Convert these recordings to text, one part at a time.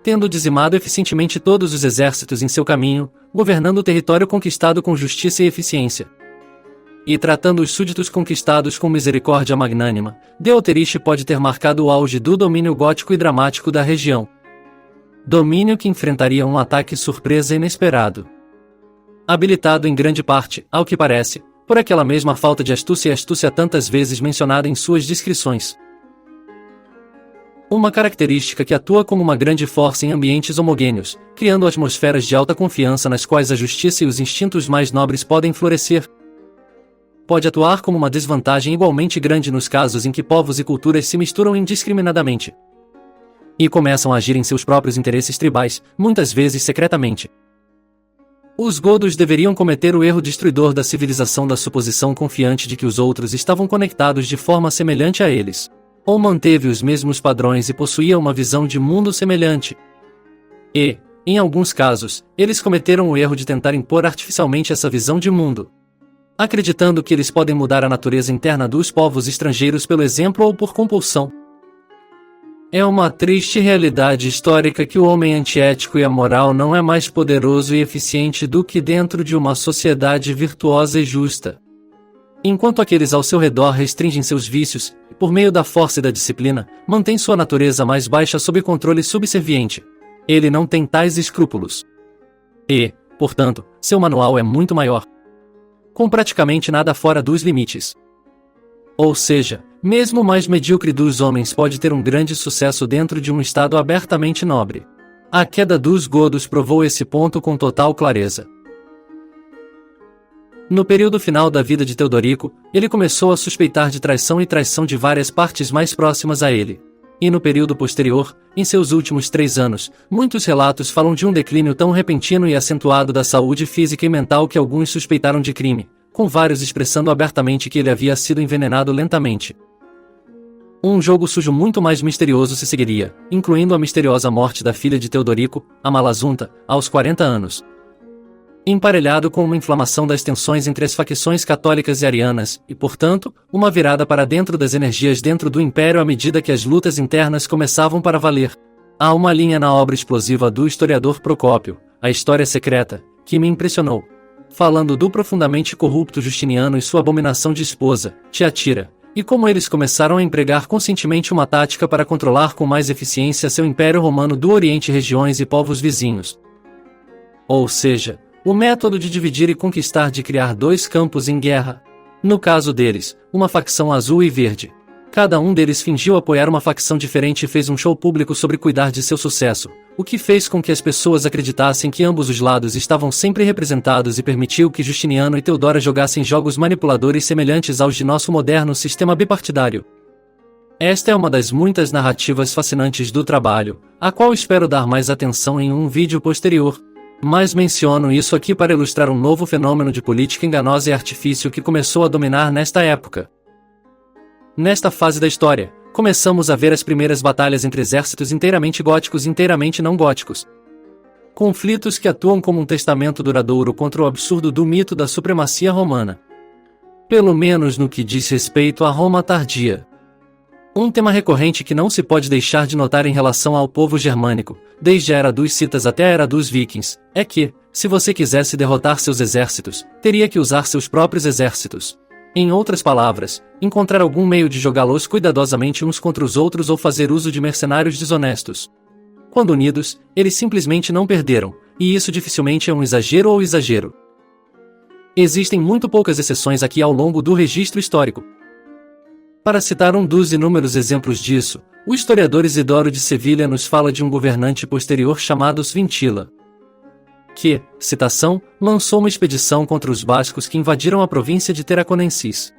Tendo dizimado eficientemente todos os exércitos em seu caminho, governando o território conquistado com justiça e eficiência, e tratando os súditos conquistados com misericórdia magnânima, Deuterice pode ter marcado o auge do domínio gótico e dramático da região. Domínio que enfrentaria um ataque surpresa inesperado. Habilitado em grande parte, ao que parece, por aquela mesma falta de astúcia e astúcia tantas vezes mencionada em suas descrições. Uma característica que atua como uma grande força em ambientes homogêneos, criando atmosferas de alta confiança nas quais a justiça e os instintos mais nobres podem florescer. Pode atuar como uma desvantagem igualmente grande nos casos em que povos e culturas se misturam indiscriminadamente e começam a agir em seus próprios interesses tribais, muitas vezes secretamente. Os godos deveriam cometer o erro destruidor da civilização da suposição confiante de que os outros estavam conectados de forma semelhante a eles, ou manteve os mesmos padrões e possuía uma visão de mundo semelhante. E, em alguns casos, eles cometeram o erro de tentar impor artificialmente essa visão de mundo, acreditando que eles podem mudar a natureza interna dos povos estrangeiros pelo exemplo ou por compulsão. É uma triste realidade histórica que o homem antiético e amoral não é mais poderoso e eficiente do que dentro de uma sociedade virtuosa e justa. Enquanto aqueles ao seu redor restringem seus vícios, e por meio da força e da disciplina, mantém sua natureza mais baixa sob controle subserviente, ele não tem tais escrúpulos. E, portanto, seu manual é muito maior, com praticamente nada fora dos limites. Ou seja, mesmo o mais medíocre dos homens pode ter um grande sucesso dentro de um estado abertamente nobre. A queda dos godos provou esse ponto com total clareza. No período final da vida de Teodorico, ele começou a suspeitar de traição e traição de várias partes mais próximas a ele. E no período posterior, em seus últimos 3 anos, muitos relatos falam de um declínio tão repentino e acentuado da saúde física e mental que alguns suspeitaram de crime, com vários expressando abertamente que ele havia sido envenenado lentamente. Um jogo sujo muito mais misterioso se seguiria, incluindo a misteriosa morte da filha de Teodorico, Amalazunta, aos 40 anos. Emparelhado com uma inflamação das tensões entre as facções católicas e arianas, e, portanto, uma virada para dentro das energias dentro do Império à medida que as lutas internas começavam para valer. Há uma linha na obra explosiva do historiador Procópio, A História Secreta, que me impressionou. Falando do profundamente corrupto Justiniano e sua abominação de esposa, Tiatira, e como eles começaram a empregar conscientemente uma tática para controlar com mais eficiência seu Império Romano do Oriente, regiões e povos vizinhos. Ou seja, o método de dividir e conquistar, de criar 2 campos em guerra. No caso deles, uma facção azul e verde. Cada um deles fingiu apoiar uma facção diferente e fez um show público sobre cuidar de seu sucesso, o que fez com que as pessoas acreditassem que ambos os lados estavam sempre representados e permitiu que Justiniano e Teodora jogassem jogos manipuladores semelhantes aos de nosso moderno sistema bipartidário. Esta é uma das muitas narrativas fascinantes do trabalho, a qual espero dar mais atenção em um vídeo posterior. Mas menciono isso aqui para ilustrar um novo fenômeno de política enganosa e artifício que começou a dominar nesta época. Nesta fase da história, começamos a ver as primeiras batalhas entre exércitos inteiramente góticos e inteiramente não góticos. Conflitos que atuam como um testamento duradouro contra o absurdo do mito da supremacia romana. Pelo menos no que diz respeito à Roma tardia. Um tema recorrente que não se pode deixar de notar em relação ao povo germânico, desde a era dos citas até a era dos vikings, é que, se você quisesse derrotar seus exércitos, teria que usar seus próprios exércitos. Em outras palavras, encontrar algum meio de jogá-los cuidadosamente uns contra os outros ou fazer uso de mercenários desonestos. Quando unidos, eles simplesmente não perderam, e isso dificilmente é um exagero ou exagero. Existem muito poucas exceções aqui ao longo do registro histórico. Para citar um dos inúmeros exemplos disso, o historiador Isidoro de Sevilha nos fala de um governante posterior chamado Svintila, que, citação, lançou uma expedição contra os bascos que invadiram a província de Tarraconensis.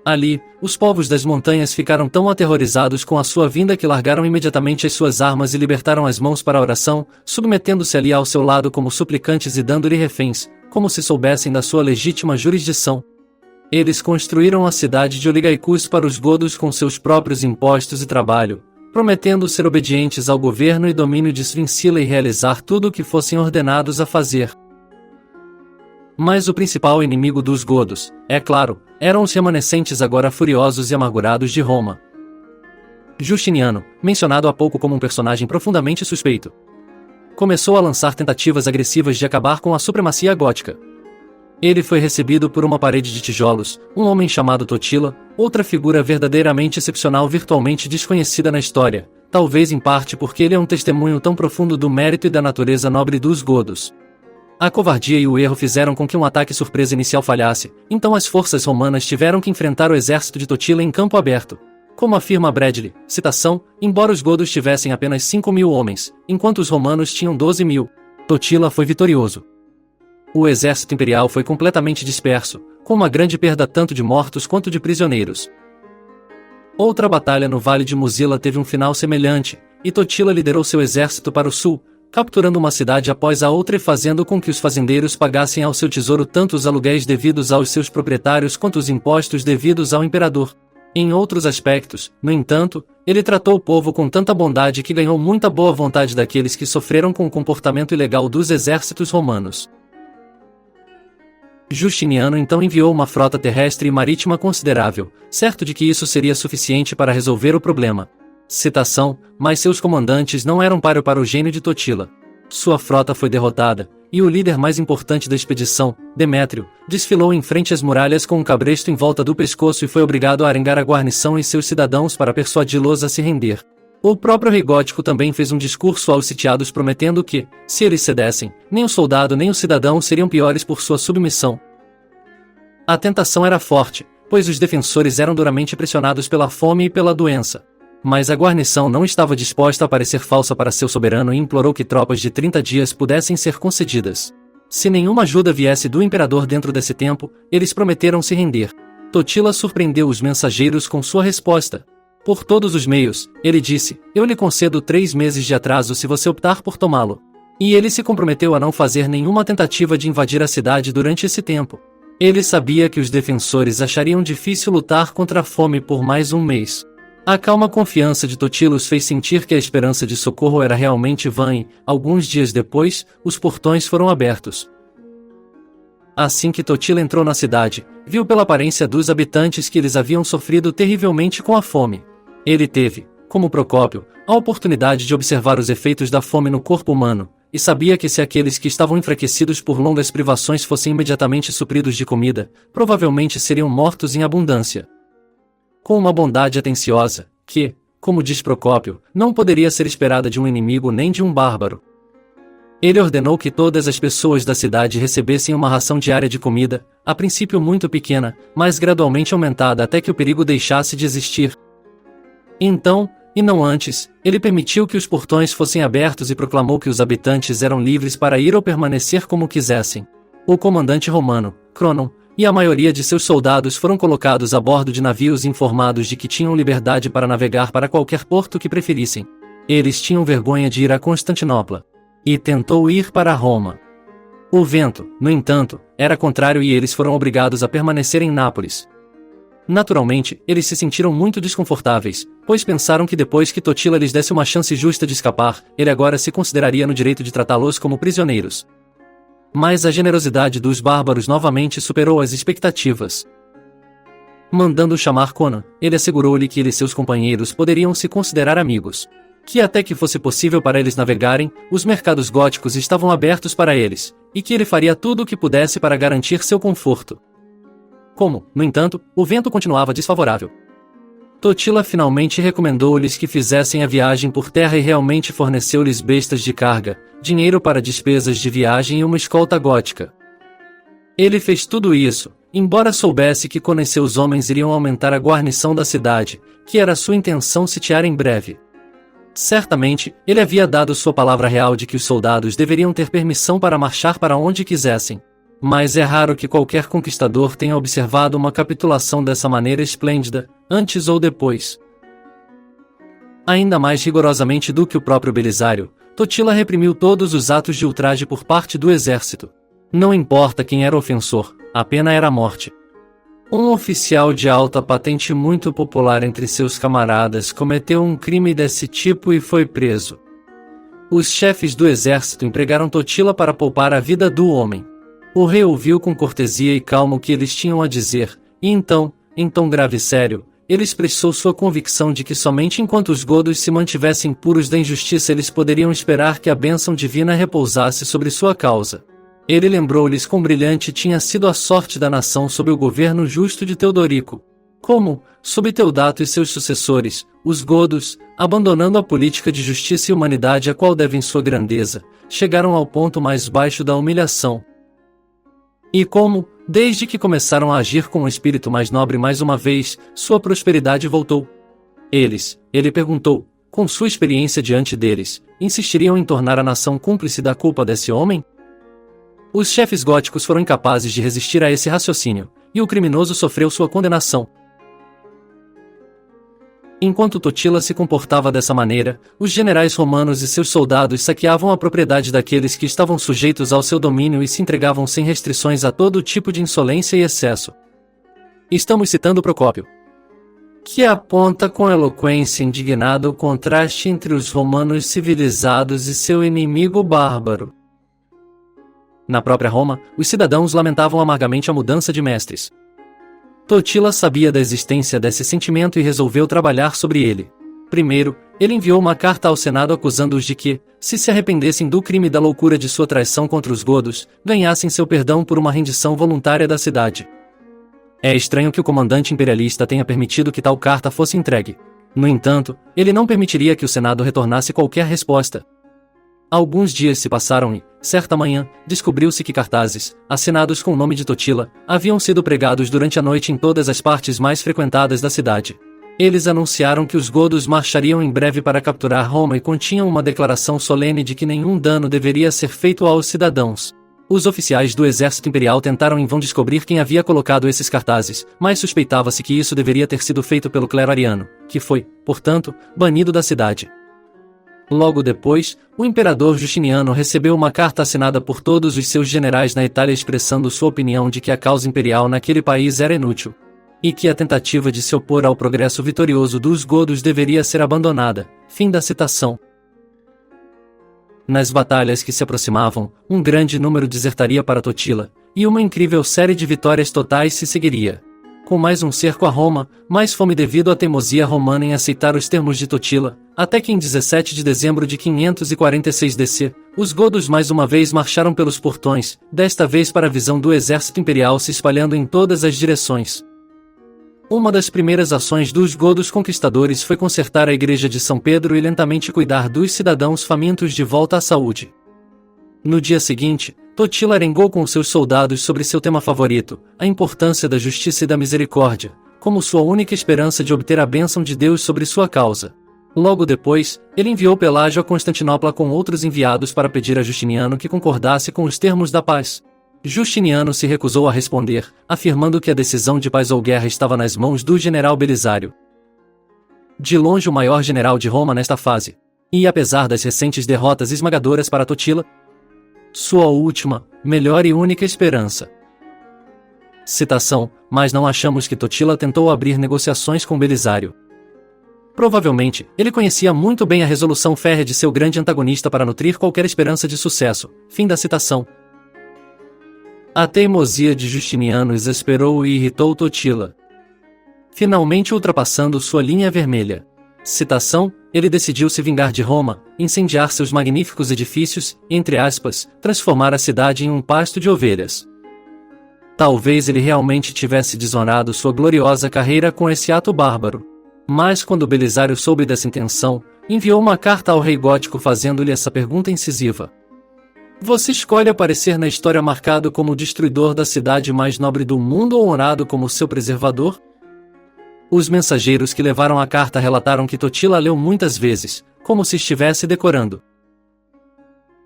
Ali, os povos das montanhas ficaram tão aterrorizados com a sua vinda que largaram imediatamente as suas armas e libertaram as mãos para a oração, submetendo-se ali ao seu lado como suplicantes e dando-lhe reféns, como se soubessem da sua legítima jurisdição. Eles construíram a cidade de Oligaicus para os godos com seus próprios impostos e trabalho, prometendo ser obedientes ao governo e domínio de Svincila e realizar tudo o que fossem ordenados a fazer. Mas o principal inimigo dos godos, é claro, eram os remanescentes agora furiosos e amargurados de Roma. Justiniano, mencionado há pouco como um personagem profundamente suspeito, começou a lançar tentativas agressivas de acabar com a supremacia gótica. Ele foi recebido por uma parede de tijolos, um homem chamado Totila, outra figura verdadeiramente excepcional virtualmente desconhecida na história, talvez em parte porque ele é um testemunho tão profundo do mérito e da natureza nobre dos godos. A covardia e o erro fizeram com que um ataque surpresa inicial falhasse, então as forças romanas tiveram que enfrentar o exército de Totila em campo aberto. Como afirma Bradley, citação, embora os godos tivessem apenas 5.000 homens, enquanto os romanos tinham 12.000, Totila foi vitorioso. O exército imperial foi completamente disperso, com uma grande perda tanto de mortos quanto de prisioneiros. Outra batalha no Vale de Muzila teve um final semelhante, e Totila liderou seu exército para o sul, capturando uma cidade após a outra e fazendo com que os fazendeiros pagassem ao seu tesouro tanto os aluguéis devidos aos seus proprietários quanto os impostos devidos ao imperador. Em outros aspectos, no entanto, ele tratou o povo com tanta bondade que ganhou muita boa vontade daqueles que sofreram com o comportamento ilegal dos exércitos romanos. Justiniano então enviou uma frota terrestre e marítima considerável, certo de que isso seria suficiente para resolver o problema. Citação, mas seus comandantes não eram páreo para o gênio de Totila. Sua frota foi derrotada, e o líder mais importante da expedição, Demétrio, desfilou em frente às muralhas com um cabresto em volta do pescoço e foi obrigado a arengar a guarnição e seus cidadãos para persuadi-los a se render. O próprio rei gótico também fez um discurso aos sitiados prometendo que, se eles cedessem, nem o soldado nem o cidadão seriam piores por sua submissão. A tentação era forte, pois os defensores eram duramente pressionados pela fome e pela doença. Mas a guarnição não estava disposta a parecer falsa para seu soberano e implorou que tropas de 30 dias pudessem ser concedidas. Se nenhuma ajuda viesse do imperador dentro desse tempo, eles prometeram se render. Totila surpreendeu os mensageiros com sua resposta. Por todos os meios, ele disse, eu lhe concedo 3 meses de atraso se você optar por tomá-lo. E ele se comprometeu a não fazer nenhuma tentativa de invadir a cidade durante esse tempo. Ele sabia que os defensores achariam difícil lutar contra a fome por mais um mês. A calma confiança de Totila os fez sentir que a esperança de socorro era realmente vã e, alguns dias depois, os portões foram abertos. Assim que Totila entrou na cidade, viu pela aparência dos habitantes que eles haviam sofrido terrivelmente com a fome. Ele teve, como Procópio, a oportunidade de observar os efeitos da fome no corpo humano, e sabia que se aqueles que estavam enfraquecidos por longas privações fossem imediatamente supridos de comida, provavelmente seriam mortos em abundância. Com uma bondade atenciosa, que, como diz Procópio, não poderia ser esperada de um inimigo nem de um bárbaro. Ele ordenou que todas as pessoas da cidade recebessem uma ração diária de comida, a princípio muito pequena, mas gradualmente aumentada até que o perigo deixasse de existir. Então, e não antes, ele permitiu que os portões fossem abertos e proclamou que os habitantes eram livres para ir ou permanecer como quisessem. O comandante romano, Cronon, e a maioria de seus soldados foram colocados a bordo de navios informados de que tinham liberdade para navegar para qualquer porto que preferissem. Eles tinham vergonha de ir a Constantinopla. E tentou ir para Roma. O vento, no entanto, era contrário e eles foram obrigados a permanecer em Nápoles. Naturalmente, eles se sentiram muito desconfortáveis, pois pensaram que depois que Totila lhes desse uma chance justa de escapar, ele agora se consideraria no direito de tratá-los como prisioneiros. Mas a generosidade dos bárbaros novamente superou as expectativas. Mandando chamar Conan, ele assegurou-lhe que ele e seus companheiros poderiam se considerar amigos. Que até que fosse possível para eles navegarem, os mercados góticos estavam abertos para eles, e que ele faria tudo o que pudesse para garantir seu conforto. Como, no entanto, o vento continuava desfavorável. Totila finalmente recomendou-lhes que fizessem a viagem por terra e realmente forneceu-lhes bestas de carga, dinheiro para despesas de viagem e uma escolta gótica. Ele fez tudo isso, embora soubesse que Conan e seus homens iriam aumentar a guarnição da cidade, que era sua intenção sitiar em breve. Certamente, ele havia dado sua palavra real de que os soldados deveriam ter permissão para marchar para onde quisessem. Mas é raro que qualquer conquistador tenha observado uma capitulação dessa maneira esplêndida, antes ou depois. Ainda mais rigorosamente do que o próprio Belisário, Totila reprimiu todos os atos de ultraje por parte do exército. Não importa quem era o ofensor, a pena era a morte. Um oficial de alta patente muito popular entre seus camaradas cometeu um crime desse tipo e foi preso. Os chefes do exército empregaram Totila para poupar a vida do homem. O rei ouviu com cortesia e calma o que eles tinham a dizer, e então, em tom grave e sério, ele expressou sua convicção de que somente enquanto os godos se mantivessem puros da injustiça eles poderiam esperar que a bênção divina repousasse sobre sua causa. Ele lembrou-lhes quão brilhante tinha sido a sorte da nação sob o governo justo de Teodorico. Como, sob Teodato e seus sucessores, os godos, abandonando a política de justiça e humanidade a qual devem sua grandeza, chegaram ao ponto mais baixo da humilhação. E como, desde que começaram a agir com um espírito mais nobre mais uma vez, sua prosperidade voltou. Ele perguntou, com sua experiência diante deles, insistiriam em tornar a nação cúmplice da culpa desse homem? Os chefes góticos foram incapazes de resistir a esse raciocínio, e o criminoso sofreu sua condenação. Enquanto Totila se comportava dessa maneira, os generais romanos e seus soldados saqueavam a propriedade daqueles que estavam sujeitos ao seu domínio e se entregavam sem restrições a todo tipo de insolência e excesso. Estamos citando Procópio, que aponta com eloquência indignada o contraste entre os romanos civilizados e seu inimigo bárbaro. Na própria Roma, os cidadãos lamentavam amargamente a mudança de mestres. Totila sabia da existência desse sentimento e resolveu trabalhar sobre ele. Primeiro, ele enviou uma carta ao Senado acusando-os de que, se arrependessem do crime e da loucura de sua traição contra os godos, ganhassem seu perdão por uma rendição voluntária da cidade. É estranho que o comandante imperialista tenha permitido que tal carta fosse entregue. No entanto, ele não permitiria que o Senado retornasse qualquer resposta. Alguns dias se passaram e, certa manhã, descobriu-se que cartazes, assinados com o nome de Totila, haviam sido pregados durante a noite em todas as partes mais frequentadas da cidade. Eles anunciaram que os godos marchariam em breve para capturar Roma e continham uma declaração solene de que nenhum dano deveria ser feito aos cidadãos. Os oficiais do exército imperial tentaram em vão descobrir quem havia colocado esses cartazes, mas suspeitava-se que isso deveria ter sido feito pelo clero ariano, que foi, portanto, banido da cidade. Logo depois, o imperador Justiniano recebeu uma carta assinada por todos os seus generais na Itália expressando sua opinião de que a causa imperial naquele país era inútil, e que a tentativa de se opor ao progresso vitorioso dos godos deveria ser abandonada. Fim da citação. Nas batalhas que se aproximavam, um grande número desertaria para Totila, e uma incrível série de vitórias totais se seguiria. Com mais um cerco a Roma, mais fome devido à teimosia romana em aceitar os termos de Totila, até que em 17 de dezembro de 546 DC, os godos mais uma vez marcharam pelos portões, desta vez para a visão do exército imperial se espalhando em todas as direções. Uma das primeiras ações dos godos conquistadores foi consertar a igreja de São Pedro e lentamente cuidar dos cidadãos famintos de volta à saúde. No dia seguinte, Totila arengou com seus soldados sobre seu tema favorito, a importância da justiça e da misericórdia, como sua única esperança de obter a bênção de Deus sobre sua causa. Logo depois, ele enviou Pelágio a Constantinopla com outros enviados para pedir a Justiniano que concordasse com os termos da paz. Justiniano se recusou a responder, afirmando que a decisão de paz ou guerra estava nas mãos do general Belisário, de longe o maior general de Roma nesta fase. E apesar das recentes derrotas esmagadoras para Totila, sua última, melhor e única esperança. Citação, mas não achamos que Totila tentou abrir negociações com Belisário. Provavelmente, ele conhecia muito bem a resolução férrea de seu grande antagonista para nutrir qualquer esperança de sucesso. Fim da citação. A teimosia de Justiniano exasperou e irritou Totila, finalmente ultrapassando sua linha vermelha. Citação, ele decidiu se vingar de Roma, incendiar seus magníficos edifícios, entre aspas, transformar a cidade em um pasto de ovelhas. Talvez ele realmente tivesse desonrado sua gloriosa carreira com esse ato bárbaro. Mas quando Belisário soube dessa intenção, enviou uma carta ao rei gótico fazendo-lhe essa pergunta incisiva. Você escolhe aparecer na história marcado como o destruidor da cidade mais nobre do mundo ou honrado como seu preservador? Os mensageiros que levaram a carta relataram que Totila a leu muitas vezes, como se estivesse decorando.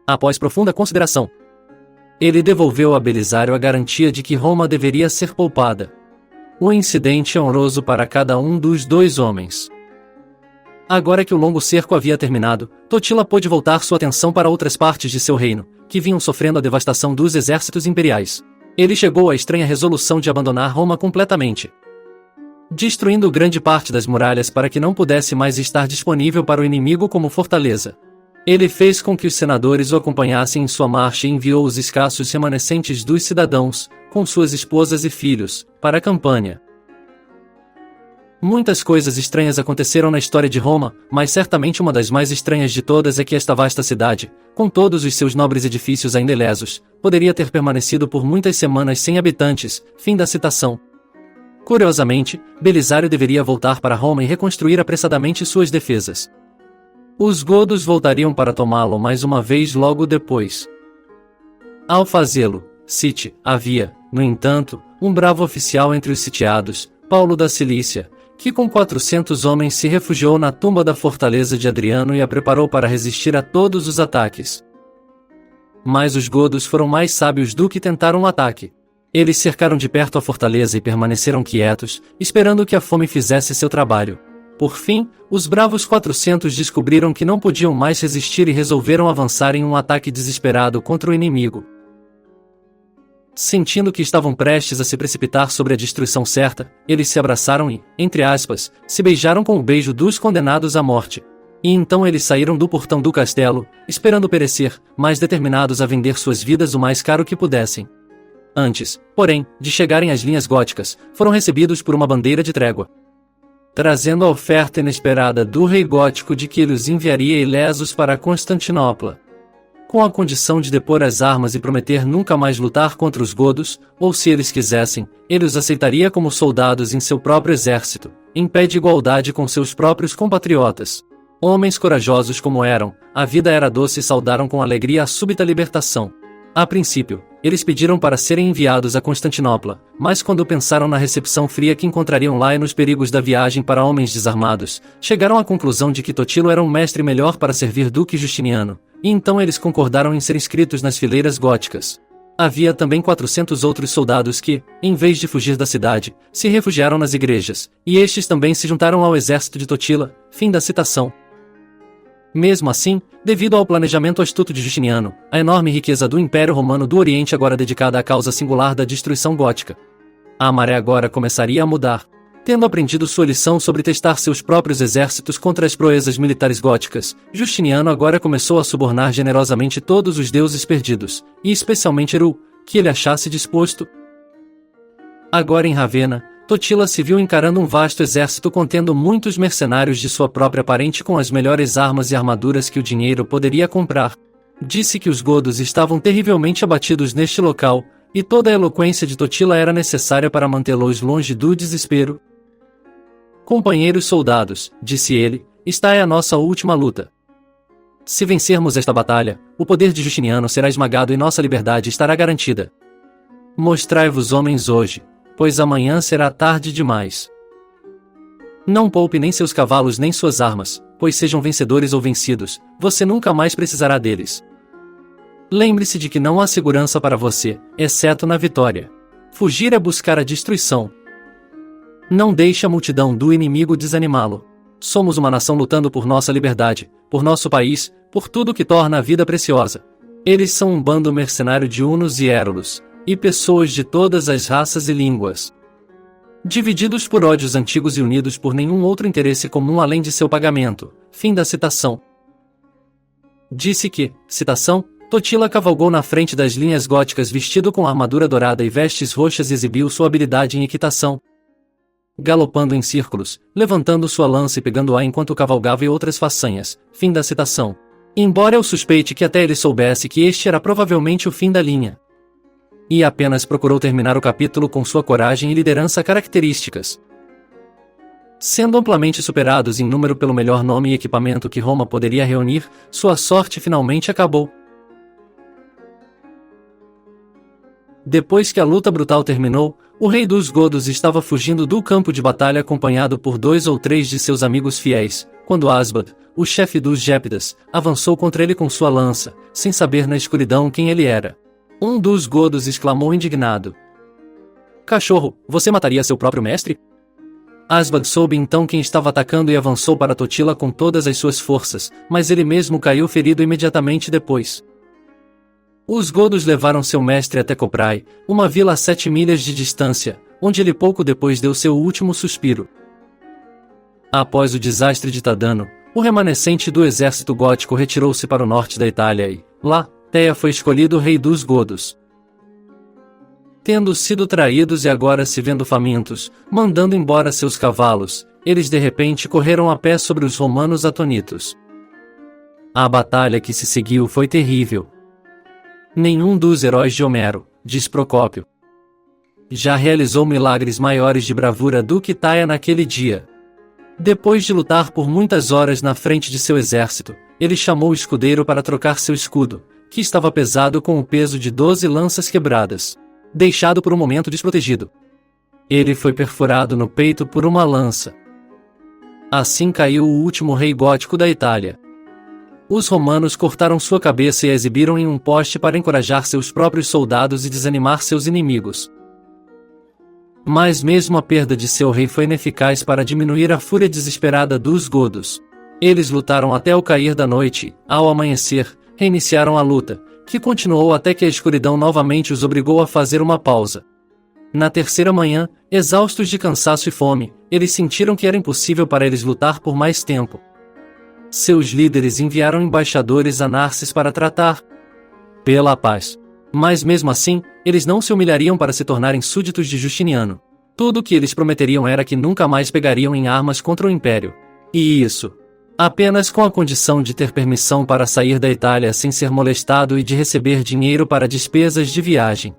Após profunda consideração, ele devolveu a Belisário a garantia de que Roma deveria ser poupada. O incidente é honroso para cada um dos dois homens. Agora que o longo cerco havia terminado, Totila pôde voltar sua atenção para outras partes de seu reino, que vinham sofrendo a devastação dos exércitos imperiais. Ele chegou à estranha resolução de abandonar Roma completamente, destruindo grande parte das muralhas para que não pudesse mais estar disponível para o inimigo como fortaleza. Ele fez com que os senadores o acompanhassem em sua marcha e enviou os escassos remanescentes dos cidadãos, com suas esposas e filhos, para a campanha. Muitas coisas estranhas aconteceram na história de Roma, mas certamente uma das mais estranhas de todas é que esta vasta cidade, com todos os seus nobres edifícios ainda ilesos, poderia ter permanecido por muitas semanas sem habitantes. Fim da citação. Curiosamente, Belisário deveria voltar para Roma e reconstruir apressadamente suas defesas. Os godos voltariam para tomá-lo mais uma vez logo depois. Ao fazê-lo, cite, havia, no entanto, um bravo oficial entre os sitiados, Paulo da Cilícia, que com 400 homens se refugiou na tumba da fortaleza de Adriano e a preparou para resistir a todos os ataques. Mas os godos foram mais sábios do que tentaram o ataque. Eles cercaram de perto a fortaleza e permaneceram quietos, esperando que a fome fizesse seu trabalho. Por fim, os bravos 400 descobriram que não podiam mais resistir e resolveram avançar em um ataque desesperado contra o inimigo. Sentindo que estavam prestes a se precipitar sobre a destruição certa, eles se abraçaram e, entre aspas, se beijaram com o beijo dos condenados à morte. E então eles saíram do portão do castelo, esperando perecer, mas determinados a vender suas vidas o mais caro que pudessem. Antes, porém, de chegarem às linhas góticas, foram recebidos por uma bandeira de trégua, trazendo a oferta inesperada do rei gótico de que ele os enviaria ilesos para Constantinopla, com a condição de depor as armas e prometer nunca mais lutar contra os godos, ou se eles quisessem, ele os aceitaria como soldados em seu próprio exército, em pé de igualdade com seus próprios compatriotas. Homens corajosos como eram, a vida era doce e saudaram com alegria a súbita libertação. A princípio, eles pediram para serem enviados a Constantinopla, mas quando pensaram na recepção fria que encontrariam lá e nos perigos da viagem para homens desarmados, chegaram à conclusão de que Totilo era um mestre melhor para servir do que Justiniano, e então eles concordaram em ser inscritos nas fileiras góticas. Havia também 400 outros soldados que, em vez de fugir da cidade, se refugiaram nas igrejas, e estes também se juntaram ao exército de Totila. Fim da citação. Mesmo assim, devido ao planejamento astuto de Justiniano, a enorme riqueza do Império Romano do Oriente agora dedicada à causa singular da destruição gótica, a maré agora começaria a mudar. Tendo aprendido sua lição sobre testar seus próprios exércitos contra as proezas militares góticas, Justiniano agora começou a subornar generosamente todos os deuses perdidos, e especialmente Eru, que ele achasse disposto. Agora em Ravenna, Totila se viu encarando um vasto exército contendo muitos mercenários de sua própria parente com as melhores armas e armaduras que o dinheiro poderia comprar. Disse que os godos estavam terrivelmente abatidos neste local, e toda a eloquência de Totila era necessária para mantê-los longe do desespero. Companheiros soldados, disse ele, esta é a nossa última luta. Se vencermos esta batalha, o poder de Justiniano será esmagado e nossa liberdade estará garantida. Mostrai-vos homens hoje, pois amanhã será tarde demais. Não poupe nem seus cavalos nem suas armas, pois sejam vencedores ou vencidos, você nunca mais precisará deles. Lembre-se de que não há segurança para você, exceto na vitória. Fugir é buscar a destruição. Não deixe a multidão do inimigo desanimá-lo. Somos uma nação lutando por nossa liberdade, por nosso país, por tudo que torna a vida preciosa. Eles são um bando mercenário de hunos e érulos, e pessoas de todas as raças e línguas, divididos por ódios antigos e unidos por nenhum outro interesse comum além de seu pagamento. Fim da citação. Disse que, citação, Totila cavalgou na frente das linhas góticas vestido com armadura dourada e vestes roxas e exibiu sua habilidade em equitação, galopando em círculos, levantando sua lança e pegando-a enquanto cavalgava e outras façanhas. Fim da citação. Embora eu suspeite que até ele soubesse que este era provavelmente o fim da linha, e apenas procurou terminar o capítulo com sua coragem e liderança características. Sendo amplamente superados em número pelo melhor nome e equipamento que Roma poderia reunir, sua sorte finalmente acabou. Depois que a luta brutal terminou, o rei dos godos estava fugindo do campo de batalha acompanhado por 2 ou 3 de seus amigos fiéis, quando Asbad, o chefe dos Gépidas, avançou contra ele com sua lança, sem saber na escuridão quem ele era. Um dos godos exclamou indignado: "Cachorro, você mataria seu próprio mestre?" Asbad soube então quem estava atacando e avançou para Totila com todas as suas forças, mas ele mesmo caiu ferido imediatamente depois. Os godos levaram seu mestre até Coprai, uma vila a 7 milhas de distância, onde ele pouco depois deu seu último suspiro. Após o desastre de Tadano, o remanescente do exército gótico retirou-se para o norte da Itália e, lá, Teia foi escolhido rei dos godos. Tendo sido traídos e agora se vendo famintos, mandando embora seus cavalos, eles de repente correram a pé sobre os romanos atonitos. A batalha que se seguiu foi terrível. Nenhum dos heróis de Homero, diz Procópio, já realizou milagres maiores de bravura do que Teia naquele dia. Depois de lutar por muitas horas na frente de seu exército, ele chamou o escudeiro para trocar seu escudo, que estava pesado com o peso de 12 lanças quebradas, deixado por um momento desprotegido. Ele foi perfurado no peito por uma lança. Assim caiu o último rei gótico da Itália. Os romanos cortaram sua cabeça e a exibiram em um poste para encorajar seus próprios soldados e desanimar seus inimigos. Mas mesmo a perda de seu rei foi ineficaz para diminuir a fúria desesperada dos godos. Eles lutaram até o cair da noite, e, ao amanhecer, reiniciaram a luta, que continuou até que a escuridão novamente os obrigou a fazer uma pausa. Na terceira manhã, exaustos de cansaço e fome, eles sentiram que era impossível para eles lutar por mais tempo. Seus líderes enviaram embaixadores a Narses para tratar pela paz. Mas mesmo assim, eles não se humilhariam para se tornarem súditos de Justiniano. Tudo o que eles prometeriam era que nunca mais pegariam em armas contra o Império. E isso, apenas com a condição de ter permissão para sair da Itália sem ser molestado e de receber dinheiro para despesas de viagem.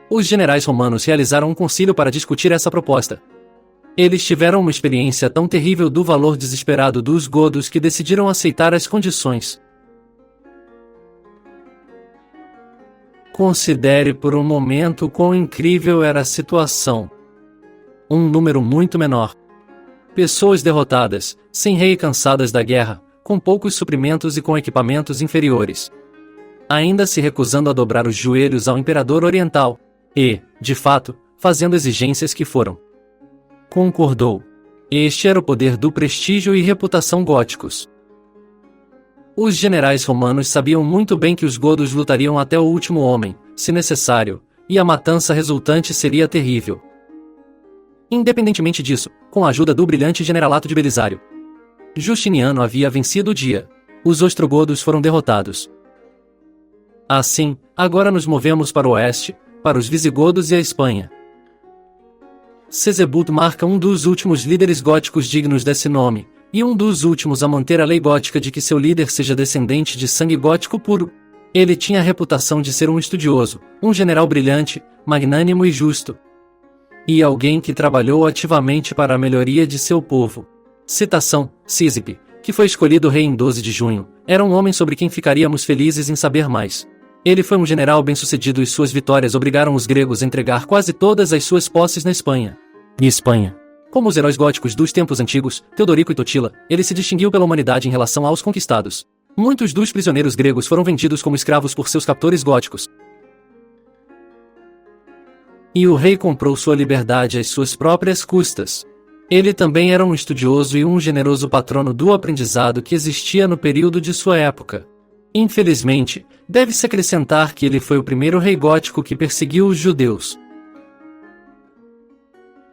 Os generais romanos realizaram um concílio para discutir essa proposta. Eles tiveram uma experiência tão terrível do valor desesperado dos godos que decidiram aceitar as condições. Considere por um momento quão incrível era a situação. Um número muito menor. Pessoas derrotadas, sem rei e cansadas da guerra, com poucos suprimentos e com equipamentos inferiores. Ainda se recusando a dobrar os joelhos ao imperador oriental. E, de fato, fazendo exigências que foram. Concordou. Este era o poder do prestígio e reputação góticos. Os generais romanos sabiam muito bem que os godos lutariam até o último homem, se necessário, e a matança resultante seria terrível. Independentemente disso, com a ajuda do brilhante generalato de Belisário, Justiniano havia vencido o dia. Os ostrogodos foram derrotados. Assim, agora nos movemos para o oeste, para os visigodos e a Espanha. Sisebut marca um dos últimos líderes góticos dignos desse nome, e um dos últimos a manter a lei gótica de que seu líder seja descendente de sangue gótico puro. Ele tinha a reputação de ser um estudioso, um general brilhante, magnânimo e justo. E alguém que trabalhou ativamente para a melhoria de seu povo. Citação: Sísipe, que foi escolhido rei em 12 de junho, era um homem sobre quem ficaríamos felizes em saber mais. Ele foi um general bem-sucedido e suas vitórias obrigaram os gregos a entregar quase todas as suas posses na Espanha. Como os heróis góticos dos tempos antigos, Teodorico e Totila, ele se distinguiu pela humanidade em relação aos conquistados. Muitos dos prisioneiros gregos foram vendidos como escravos por seus captores góticos. E o rei comprou sua liberdade às suas próprias custas. Ele também era um estudioso e um generoso patrono do aprendizado que existia no período de sua época. Infelizmente, deve-se acrescentar que ele foi o primeiro rei gótico que perseguiu os judeus.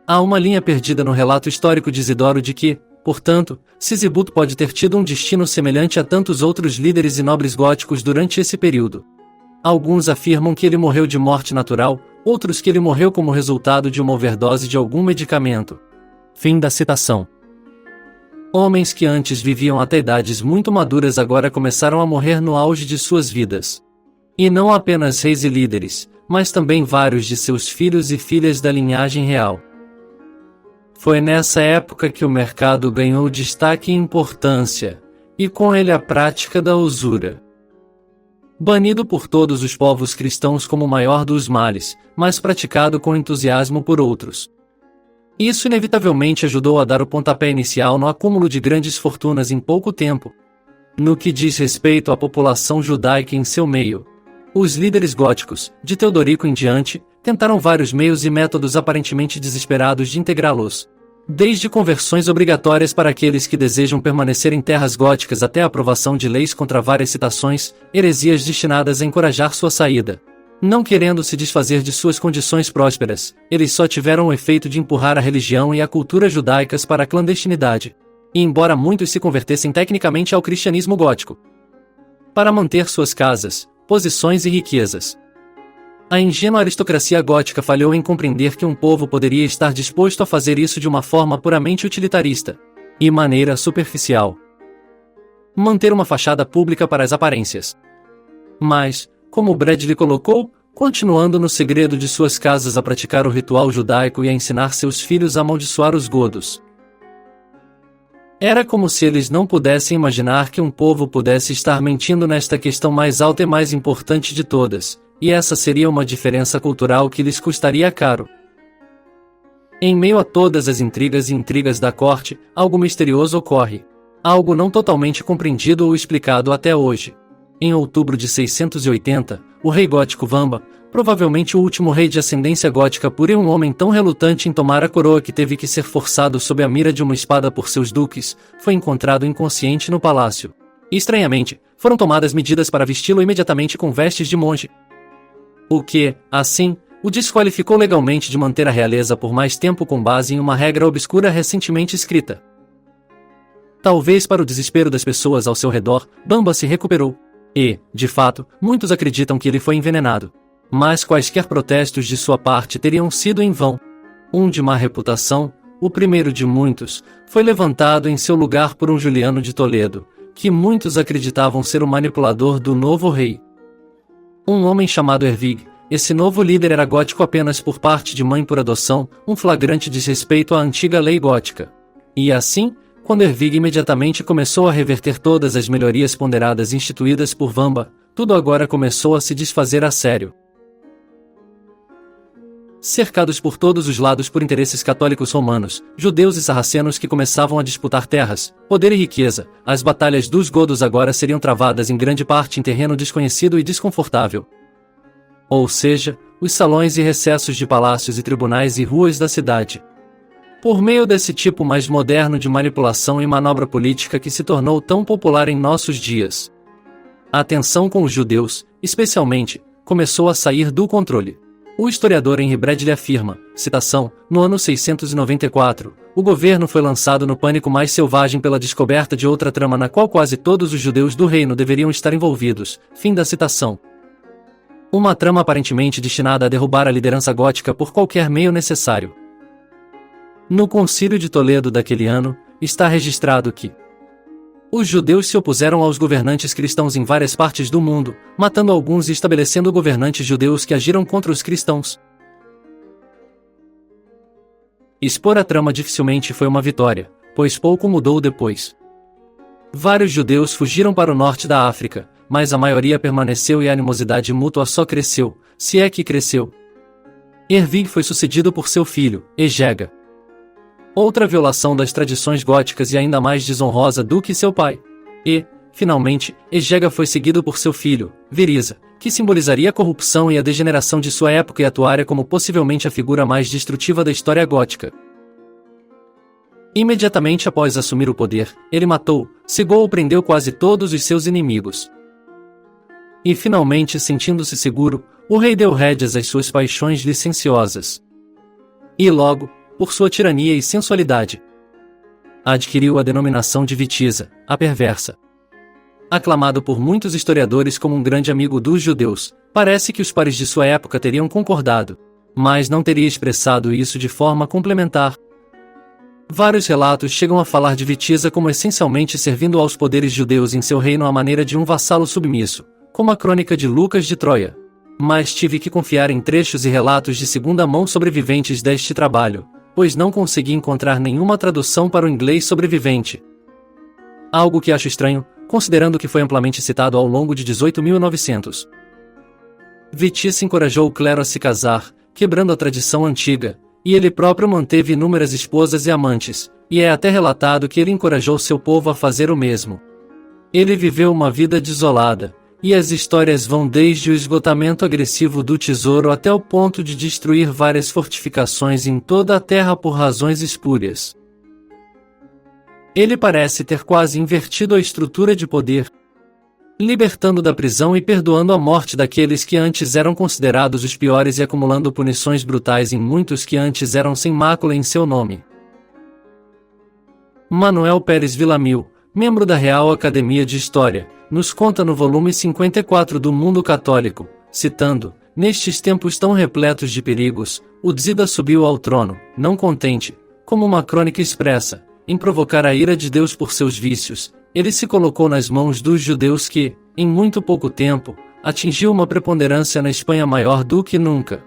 Há uma linha perdida no relato histórico de Isidoro de que, portanto, Sisebut pode ter tido um destino semelhante a tantos outros líderes e nobres góticos durante esse período. Alguns afirmam que ele morreu de morte natural, outros que ele morreu como resultado de uma overdose de algum medicamento. Fim da citação. Homens que antes viviam até idades muito maduras agora começaram a morrer no auge de suas vidas. E não apenas reis e líderes, mas também vários de seus filhos e filhas da linhagem real. Foi nessa época que o mercado ganhou destaque e importância, e com ele a prática da usura. Banido por todos os povos cristãos como o maior dos males, mas praticado com entusiasmo por outros. Isso inevitavelmente ajudou a dar o pontapé inicial no acúmulo de grandes fortunas em pouco tempo. No que diz respeito à população judaica em seu meio, os líderes góticos, de Teodorico em diante, tentaram vários meios e métodos aparentemente desesperados de integrá-los. Desde conversões obrigatórias para aqueles que desejam permanecer em terras góticas até a aprovação de leis contra várias citações, heresias destinadas a encorajar sua saída. Não querendo se desfazer de suas condições prósperas, eles só tiveram o efeito de empurrar a religião e a cultura judaicas para a clandestinidade. E embora muitos se convertessem tecnicamente ao cristianismo gótico, para manter suas casas, posições e riquezas, a ingênua aristocracia gótica falhou em compreender que um povo poderia estar disposto a fazer isso de uma forma puramente utilitarista e maneira superficial. Manter uma fachada pública para as aparências. Mas, como Bradley colocou, continuando no segredo de suas casas a praticar o ritual judaico e a ensinar seus filhos a amaldiçoar os godos. Era como se eles não pudessem imaginar que um povo pudesse estar mentindo nesta questão mais alta e mais importante de todas, e essa seria uma diferença cultural que lhes custaria caro. Em meio a todas as intrigas e intrigas da corte, algo misterioso ocorre. Algo não totalmente compreendido ou explicado até hoje. Em outubro de 680, o rei gótico Vamba, provavelmente o último rei de ascendência gótica pura e um homem tão relutante em tomar a coroa que teve que ser forçado sob a mira de uma espada por seus duques, foi encontrado inconsciente no palácio. E, estranhamente, foram tomadas medidas para vesti-lo imediatamente com vestes de monge. O que, assim, o desqualificou legalmente de manter a realeza por mais tempo com base em uma regra obscura recentemente escrita. Talvez para o desespero das pessoas ao seu redor, Bamba se recuperou. E, de fato, muitos acreditam que ele foi envenenado. Mas quaisquer protestos de sua parte teriam sido em vão. Um de má reputação, o primeiro de muitos, foi levantado em seu lugar por um Juliano de Toledo, que muitos acreditavam ser o manipulador do novo rei. Um homem chamado Ervig. Esse novo líder era gótico apenas por parte de mãe por adoção, um flagrante desrespeito à antiga lei gótica. E assim, quando Ervig imediatamente começou a reverter todas as melhorias ponderadas instituídas por Vamba, tudo agora começou a se desfazer a sério. Cercados por todos os lados por interesses católicos romanos, judeus e sarracenos que começavam a disputar terras, poder e riqueza, as batalhas dos godos agora seriam travadas em grande parte em terreno desconhecido e desconfortável. Ou seja, os salões e recessos de palácios e tribunais e ruas da cidade. Por meio desse tipo mais moderno de manipulação e manobra política que se tornou tão popular em nossos dias, a tensão com os judeus, especialmente, começou a sair do controle. O historiador Henry Bradley afirma, citação, no ano 694, o governo foi lançado no pânico mais selvagem pela descoberta de outra trama na qual quase todos os judeus do reino deveriam estar envolvidos, fim da citação. Uma trama aparentemente destinada a derrubar a liderança gótica por qualquer meio necessário. No Concílio de Toledo daquele ano, está registrado que os judeus se opuseram aos governantes cristãos em várias partes do mundo, matando alguns e estabelecendo governantes judeus que agiram contra os cristãos. Expor a trama dificilmente foi uma vitória, pois pouco mudou depois. Vários judeus fugiram para o norte da África, mas a maioria permaneceu e a animosidade mútua só cresceu, se é que cresceu. Ervig foi sucedido por seu filho, Egega. Outra violação das tradições góticas e ainda mais desonrosa do que seu pai. E, finalmente, Egega foi seguido por seu filho, Veriza, que simbolizaria a corrupção e a degeneração de sua época e atuaria como possivelmente a figura mais destrutiva da história gótica. Imediatamente após assumir o poder, ele matou, cegou ou prendeu quase todos os seus inimigos. E finalmente, sentindo-se seguro, o rei deu rédeas às suas paixões licenciosas. E logo, por sua tirania e sensualidade, adquiriu a denominação de Witiza, a perversa. Aclamado por muitos historiadores como um grande amigo dos judeus, parece que os pares de sua época teriam concordado, mas não teria expressado isso de forma complementar. Vários relatos chegam a falar de Witiza como essencialmente servindo aos poderes judeus em seu reino à maneira de um vassalo submisso, como a crônica de Lucas de Troia. Mas tive que confiar em trechos e relatos de segunda mão sobreviventes deste trabalho, pois não consegui encontrar nenhuma tradução para o inglês sobrevivente. Algo que acho estranho, considerando que foi amplamente citado ao longo de 18.900. Witiza encorajou o clero a se casar, quebrando a tradição antiga, e ele próprio manteve inúmeras esposas e amantes, e é até relatado que ele encorajou seu povo a fazer o mesmo. Ele viveu uma vida desolada, E as histórias vão desde o esgotamento agressivo do tesouro até o ponto de destruir várias fortificações em toda a terra por razões espúrias. Ele parece ter quase invertido a estrutura de poder, libertando da prisão e perdoando a morte daqueles que antes eram considerados os piores e acumulando punições brutais em muitos que antes eram sem mácula em seu nome. Manuel Pérez Villamil, membro da Real Academia de História, nos conta no volume 54 do Mundo Católico, citando: nestes tempos tão repletos de perigos, o Dzida subiu ao trono, não contente, como uma crônica expressa, em provocar a ira de Deus por seus vícios. Ele se colocou nas mãos dos judeus que, em muito pouco tempo, atingiu uma preponderância na Espanha maior do que nunca.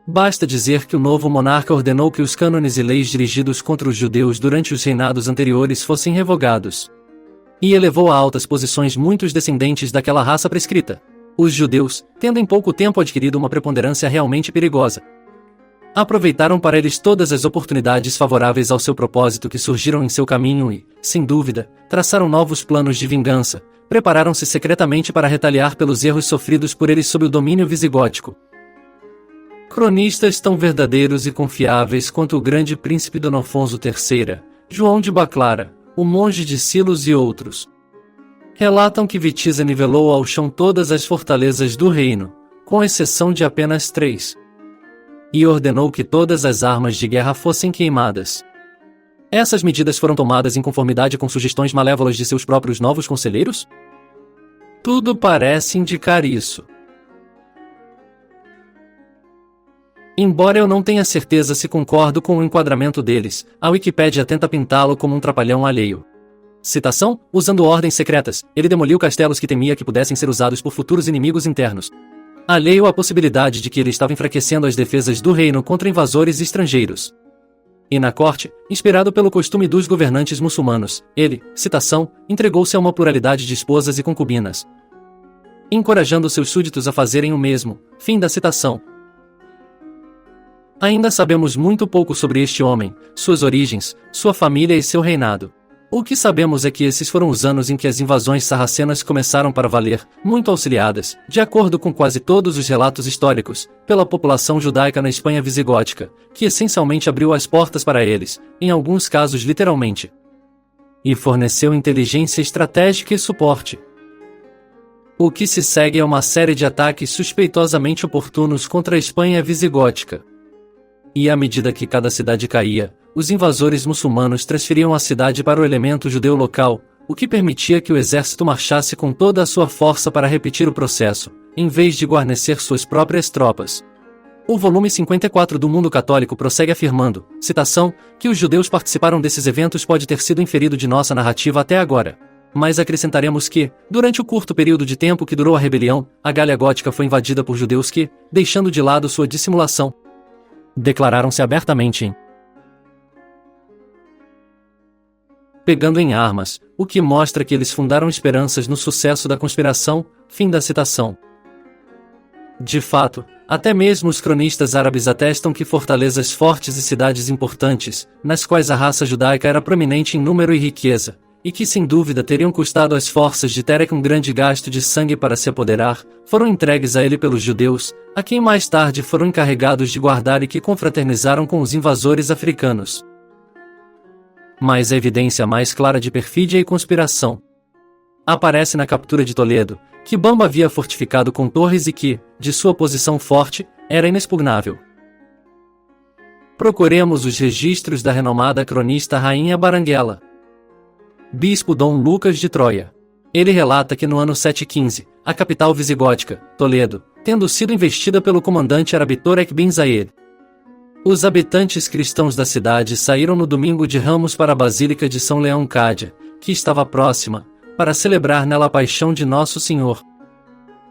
Basta dizer que o novo monarca ordenou que os cânones e leis dirigidos contra os judeus durante os reinados anteriores fossem revogados. E elevou a altas posições muitos descendentes daquela raça prescrita. Os judeus, tendo em pouco tempo adquirido uma preponderância realmente perigosa, aproveitaram para eles todas as oportunidades favoráveis ao seu propósito que surgiram em seu caminho e, sem dúvida, traçaram novos planos de vingança, prepararam-se secretamente para retaliar pelos erros sofridos por eles sob o domínio visigótico. Cronistas tão verdadeiros e confiáveis quanto o grande príncipe Dom Afonso III, João de Baclara, o monge de Silos e outros, relatam que Witiza nivelou ao chão todas as fortalezas do reino, com exceção de apenas 3. E ordenou que todas as armas de guerra fossem queimadas. Essas medidas foram tomadas em conformidade com sugestões malévolas de seus próprios novos conselheiros? Tudo parece indicar isso. Embora eu não tenha certeza se concordo com o enquadramento deles, a Wikipédia tenta pintá-lo como um trapalhão alheio. Citação: usando ordens secretas, ele demoliu castelos que temia que pudessem ser usados por futuros inimigos internos, alheio à possibilidade de que ele estava enfraquecendo as defesas do reino contra invasores estrangeiros. E na corte, inspirado pelo costume dos governantes muçulmanos, ele, citação, entregou-se a uma pluralidade de esposas e concubinas, encorajando seus súditos a fazerem o mesmo. Fim da citação. Ainda sabemos muito pouco sobre este homem, suas origens, sua família e seu reinado. O que sabemos é que esses foram os anos em que as invasões sarracenas começaram para valer, muito auxiliadas, de acordo com quase todos os relatos históricos, pela população judaica na Espanha visigótica, que essencialmente abriu as portas para eles, em alguns casos literalmente, e forneceu inteligência estratégica e suporte. O que se segue é uma série de ataques suspeitosamente oportunos contra a Espanha visigótica. E à medida que cada cidade caía, os invasores muçulmanos transferiam a cidade para o elemento judeu local, o que permitia que o exército marchasse com toda a sua força para repetir o processo, em vez de guarnecer suas próprias tropas. O volume 54 do Mundo Católico prossegue afirmando, citação, que os judeus participaram desses eventos pode ter sido inferido de nossa narrativa até agora. Mas acrescentaremos que, durante o curto período de tempo que durou a rebelião, a Gália Gótica foi invadida por judeus que, deixando de lado sua dissimulação, declararam-se abertamente pegando em armas, o que mostra que eles fundaram esperanças no sucesso da conspiração. Fim da citação. De fato, até mesmo os cronistas árabes atestam que fortalezas fortes e cidades importantes, nas quais a raça judaica era prominente em número e riqueza, e que sem dúvida teriam custado às forças de Terek um grande gasto de sangue para se apoderar, foram entregues a ele pelos judeus, a quem mais tarde foram encarregados de guardar e que confraternizaram com os invasores africanos. Mas a evidência mais clara de perfídia e conspiração aparece na captura de Toledo, que Bamba havia fortificado com torres e que, de sua posição forte, era inexpugnável. Procuremos os registros da renomada cronista Rainha Baranguela. Bispo Dom Lucas de Troia. Ele relata que no ano 715, a capital visigótica, Toledo, tendo sido investida pelo comandante árabe Torek bin Zayed, os habitantes cristãos da cidade saíram no domingo de Ramos para a Basílica de São Leão Cádia, que estava próxima, para celebrar nela a paixão de Nosso Senhor.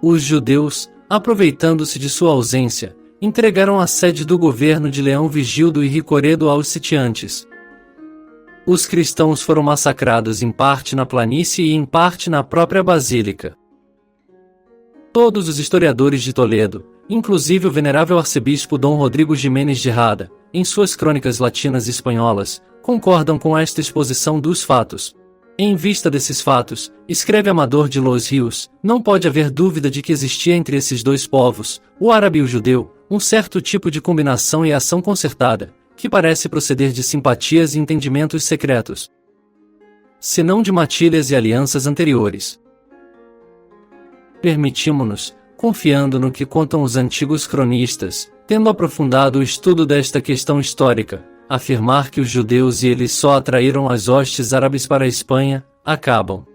Os judeus, aproveitando-se de sua ausência, entregaram a sede do governo de Leão Vigildo e Ricoredo aos sitiantes. Os cristãos foram massacrados em parte na planície e em parte na própria basílica. Todos os historiadores de Toledo, inclusive o venerável arcebispo Dom Rodrigo Jiménez de Rada, em suas crônicas latinas e espanholas, concordam com esta exposição dos fatos. Em vista desses fatos, escreve Amador de los Rios, não pode haver dúvida de que existia entre esses dois povos, o árabe e o judeu, um certo tipo de combinação e ação concertada, que parece proceder de simpatias e entendimentos secretos, se não de matilhas e alianças anteriores. Permitimo-nos, confiando no que contam os antigos cronistas, tendo aprofundado o estudo desta questão histórica, afirmar que os judeus e eles só atraíram as hostes árabes para a Espanha, acabam.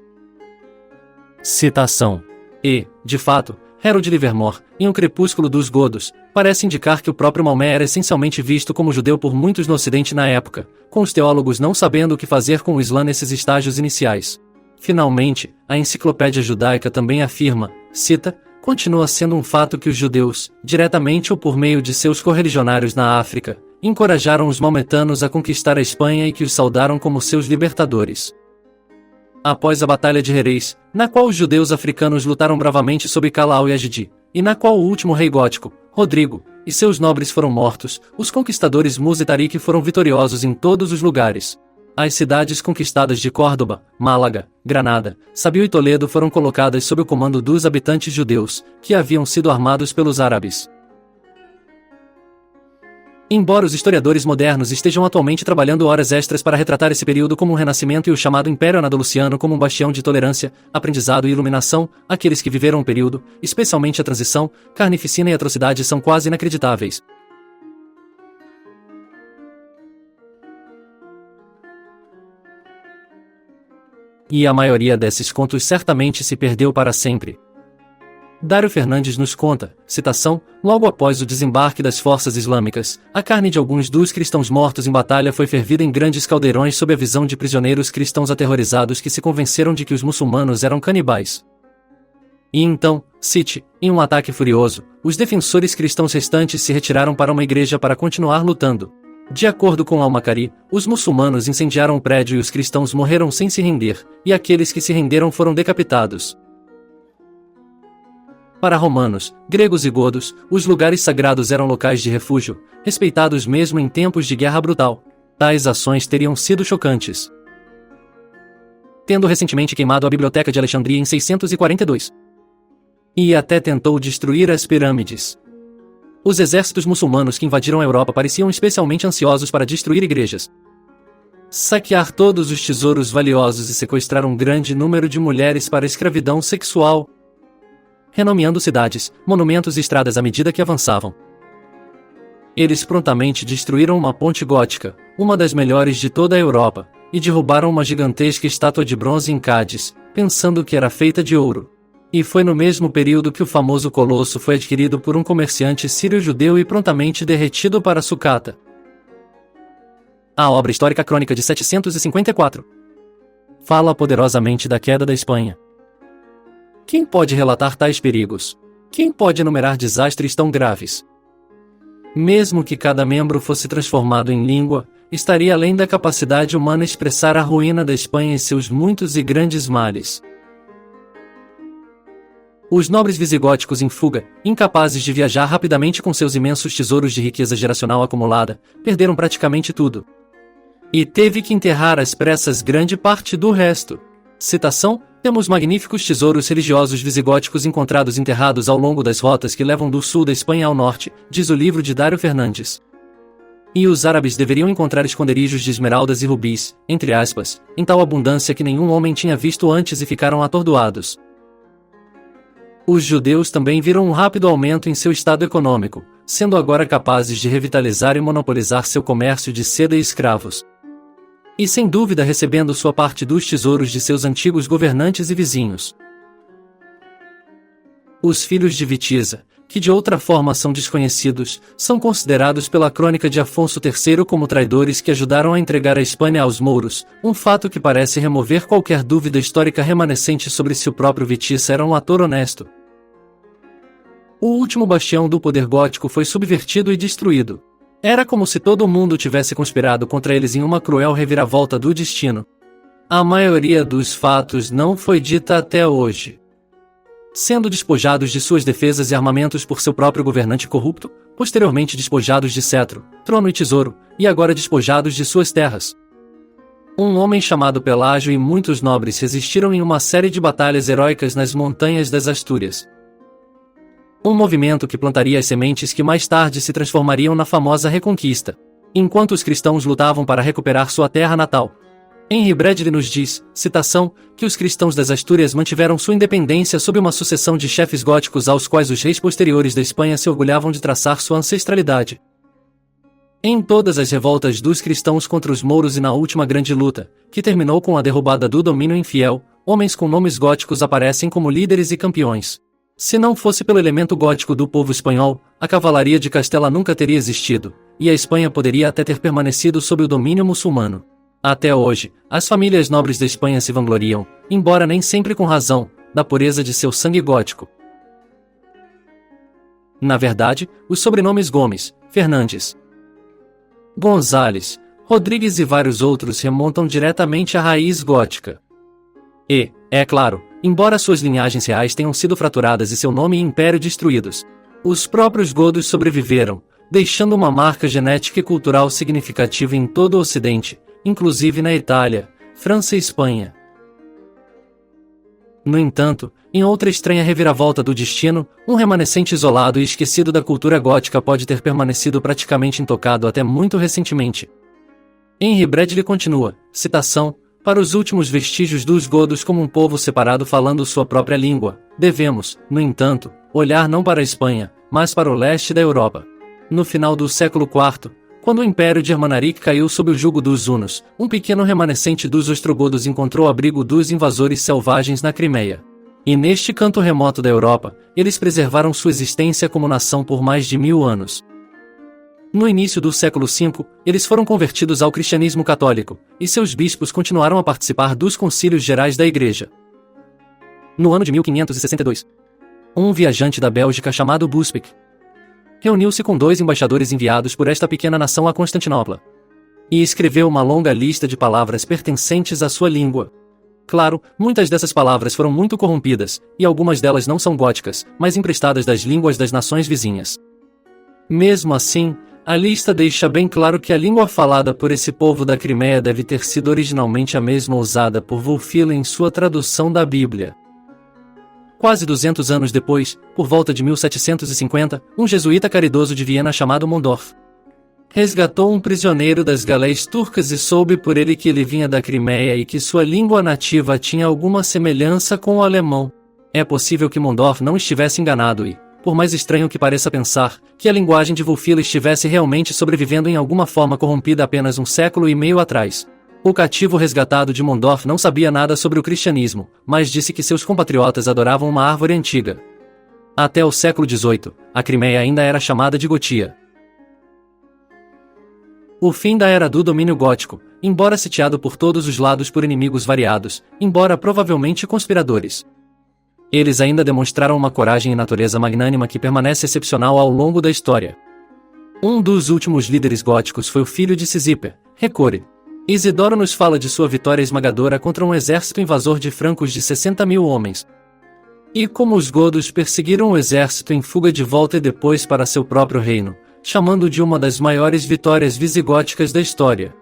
Citação. E, de fato, Harold Livermore, em O Crepúsculo dos Godos, parece indicar que o próprio Maomé era essencialmente visto como judeu por muitos no Ocidente na época, com os teólogos não sabendo o que fazer com o Islã nesses estágios iniciais. Finalmente, a Enciclopédia Judaica também afirma, cita, continua sendo um fato que os judeus, diretamente ou por meio de seus correligionários na África, encorajaram os maometanos a conquistar a Espanha e que os saudaram como seus libertadores. Após a Batalha de Jerez, na qual os judeus africanos lutaram bravamente sob Calau e Agidi, e na qual o último rei gótico, Rodrigo, e seus nobres foram mortos, os conquistadores Musa e Tariq foram vitoriosos em todos os lugares. As cidades conquistadas de Córdoba, Málaga, Granada, Sabil e Toledo foram colocadas sob o comando dos habitantes judeus, que haviam sido armados pelos árabes. Embora os historiadores modernos estejam atualmente trabalhando horas extras para retratar esse período como um renascimento e o chamado Império Andaluciano como um bastião de tolerância, aprendizado e iluminação, aqueles que viveram o período, especialmente a transição, carnificina e atrocidade são quase inacreditáveis. E a maioria desses contos certamente se perdeu para sempre. Dário Fernandes nos conta, citação, logo após o desembarque das forças islâmicas, a carne de alguns dos cristãos mortos em batalha foi fervida em grandes caldeirões sob a visão de prisioneiros cristãos aterrorizados que se convenceram de que os muçulmanos eram canibais. E então, cite, em um ataque furioso, os defensores cristãos restantes se retiraram para uma igreja para continuar lutando. De acordo com Al-Makari, os muçulmanos incendiaram o prédio e os cristãos morreram sem se render, e aqueles que se renderam foram decapitados. Para romanos, gregos e godos, os lugares sagrados eram locais de refúgio, respeitados mesmo em tempos de guerra brutal. Tais ações teriam sido chocantes. Tendo recentemente queimado a Biblioteca de Alexandria em 642. E até tentou destruir as pirâmides. Os exércitos muçulmanos que invadiram a Europa pareciam especialmente ansiosos para destruir igrejas, saquear todos os tesouros valiosos e sequestrar um grande número de mulheres para escravidão sexual, renomeando cidades, monumentos e estradas à medida que avançavam. Eles prontamente destruíram uma ponte gótica, uma das melhores de toda a Europa, e derrubaram uma gigantesca estátua de bronze em Cádiz, pensando que era feita de ouro. E foi no mesmo período que o famoso colosso foi adquirido por um comerciante sírio-judeu e prontamente derretido para sucata. A obra histórica crônica de 754 fala poderosamente da queda da Espanha. Quem pode relatar tais perigos? Quem pode enumerar desastres tão graves? Mesmo que cada membro fosse transformado em língua, estaria além da capacidade humana expressar a ruína da Espanha e seus muitos e grandes males. Os nobres visigóticos em fuga, incapazes de viajar rapidamente com seus imensos tesouros de riqueza geracional acumulada, perderam praticamente tudo. E teve que enterrar às pressas grande parte do resto. Citação: temos magníficos tesouros religiosos visigóticos encontrados enterrados ao longo das rotas que levam do sul da Espanha ao norte, diz o livro de Dário Fernandes. E os árabes deveriam encontrar esconderijos de esmeraldas e rubis, entre aspas, em tal abundância que nenhum homem tinha visto antes e ficaram atordoados. Os judeus também viram um rápido aumento em seu estado econômico, sendo agora capazes de revitalizar e monopolizar seu comércio de seda e escravos. E sem dúvida recebendo sua parte dos tesouros de seus antigos governantes e vizinhos. Os filhos de Witiza, que de outra forma são desconhecidos, são considerados pela crônica de Afonso III como traidores que ajudaram a entregar a Espanha aos mouros, um fato que parece remover qualquer dúvida histórica remanescente sobre se o próprio Witiza era um ator honesto. O último bastião do poder gótico foi subvertido e destruído. Era como se todo mundo tivesse conspirado contra eles em uma cruel reviravolta do destino. A maioria dos fatos não foi dita até hoje. Sendo despojados de suas defesas e armamentos por seu próprio governante corrupto, posteriormente despojados de cetro, trono e tesouro, e agora despojados de suas terras. Um homem chamado Pelágio e muitos nobres resistiram em uma série de batalhas heróicas nas montanhas das Astúrias. Um movimento que plantaria as sementes que mais tarde se transformariam na famosa Reconquista, enquanto os cristãos lutavam para recuperar sua terra natal. Henry Bradley nos diz, citação, que os cristãos das Astúrias mantiveram sua independência sob uma sucessão de chefes góticos aos quais os reis posteriores da Espanha se orgulhavam de traçar sua ancestralidade. Em todas as revoltas dos cristãos contra os mouros e na última grande luta, que terminou com a derrubada do domínio infiel, homens com nomes góticos aparecem como líderes e campeões. Se não fosse pelo elemento gótico do povo espanhol, a cavalaria de Castela nunca teria existido, e a Espanha poderia até ter permanecido sob o domínio muçulmano. Até hoje, as famílias nobres da Espanha se vangloriam, embora nem sempre com razão, da pureza de seu sangue gótico. Na verdade, os sobrenomes Gomes, Fernandes, Gonzales, Rodrigues e vários outros remontam diretamente à raiz gótica. E, é claro, embora suas linhagens reais tenham sido fraturadas e seu nome e império destruídos, os próprios godos sobreviveram, deixando uma marca genética e cultural significativa em todo o Ocidente, inclusive na Itália, França e Espanha. No entanto, em outra estranha reviravolta do destino, um remanescente isolado e esquecido da cultura gótica pode ter permanecido praticamente intocado até muito recentemente. Henry Bradley continua, citação, para os últimos vestígios dos godos como um povo separado falando sua própria língua, devemos, no entanto, olhar não para a Espanha, mas para o leste da Europa. No final do século IV, quando o Império de Hermanaric caiu sob o jugo dos hunos, um pequeno remanescente dos ostrogodos encontrou abrigo dos invasores selvagens na Crimeia. E neste canto remoto da Europa, eles preservaram sua existência como nação por mais de 1000 anos. No início do século V, eles foram convertidos ao cristianismo católico, e seus bispos continuaram a participar dos concílios gerais da Igreja. No ano de 1562, um viajante da Bélgica chamado Buspik reuniu-se com 2 embaixadores enviados por esta pequena nação a Constantinopla, e escreveu uma longa lista de palavras pertencentes à sua língua. Claro, muitas dessas palavras foram muito corrompidas, e algumas delas não são góticas, mas emprestadas das línguas das nações vizinhas. Mesmo assim, a lista deixa bem claro que a língua falada por esse povo da Crimeia deve ter sido originalmente a mesma usada por Wulfila em sua tradução da Bíblia. Quase 200 anos depois, por volta de 1750, um jesuíta caridoso de Viena chamado Mondorf resgatou um prisioneiro das galés turcas e soube por ele que ele vinha da Crimeia e que sua língua nativa tinha alguma semelhança com o alemão. É possível que Mondorf não estivesse enganado e, por mais estranho que pareça pensar, que a linguagem de Wulfila estivesse realmente sobrevivendo em alguma forma corrompida apenas 1,5 séculos atrás. O cativo resgatado de Mondorf não sabia nada sobre o cristianismo, mas disse que seus compatriotas adoravam uma árvore antiga. Até o século XVIII, a Crimeia ainda era chamada de Gotia. O fim da era do domínio gótico, embora sitiado por todos os lados por inimigos variados, embora provavelmente conspiradores. Eles ainda demonstraram uma coragem e natureza magnânima que permanece excepcional ao longo da história. Um dos últimos líderes góticos foi o filho de Cisiper, Recore. Isidoro nos fala de sua vitória esmagadora contra um exército invasor de francos de 60.000 homens. E como os godos perseguiram o exército em fuga de volta e depois para seu próprio reino, chamando de uma das maiores vitórias visigóticas da história.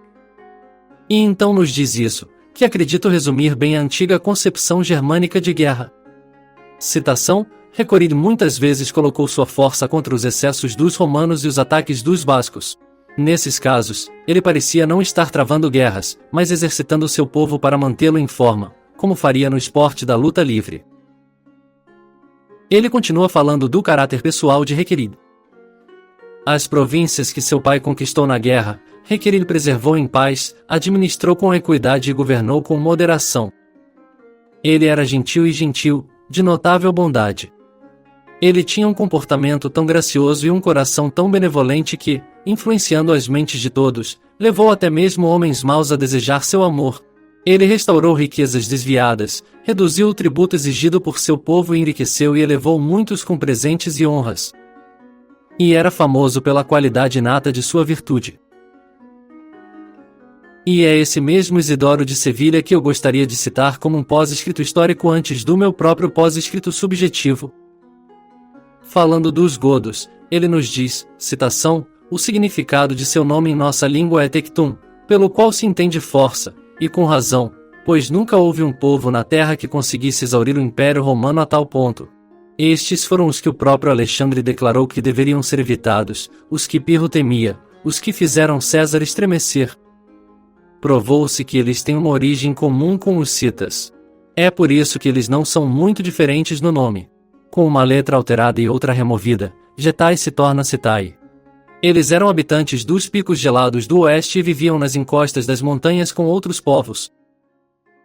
E então nos diz isso, que acredito resumir bem a antiga concepção germânica de guerra. Citação, Recore muitas vezes colocou sua força contra os excessos dos romanos e os ataques dos bascos. Nesses casos, ele parecia não estar travando guerras, mas exercitando seu povo para mantê-lo em forma, como faria no esporte da luta livre. Ele continua falando do caráter pessoal de Requerid. As províncias que seu pai conquistou na guerra, Requerid preservou em paz, administrou com equidade e governou com moderação. Ele era gentil, de notável bondade. Ele tinha um comportamento tão gracioso e um coração tão benevolente que, influenciando as mentes de todos, levou até mesmo homens maus a desejar seu amor. Ele restaurou riquezas desviadas, reduziu o tributo exigido por seu povo e enriqueceu e elevou muitos com presentes e honras. E era famoso pela qualidade inata de sua virtude. E é esse mesmo Isidoro de Sevilha que eu gostaria de citar como um pós-escrito histórico antes do meu próprio pós-escrito subjetivo. Falando dos godos, ele nos diz, citação, o significado de seu nome em nossa língua é Tectum, pelo qual se entende força, e com razão, pois nunca houve um povo na terra que conseguisse exaurir o Império Romano a tal ponto. Estes foram os que o próprio Alexandre declarou que deveriam ser evitados, os que Pirro temia, os que fizeram César estremecer. Provou-se que eles têm uma origem comum com os citas. É por isso que eles não são muito diferentes no nome. Com uma letra alterada e outra removida, Getai se torna Citai. Eles eram habitantes dos picos gelados do oeste e viviam nas encostas das montanhas com outros povos.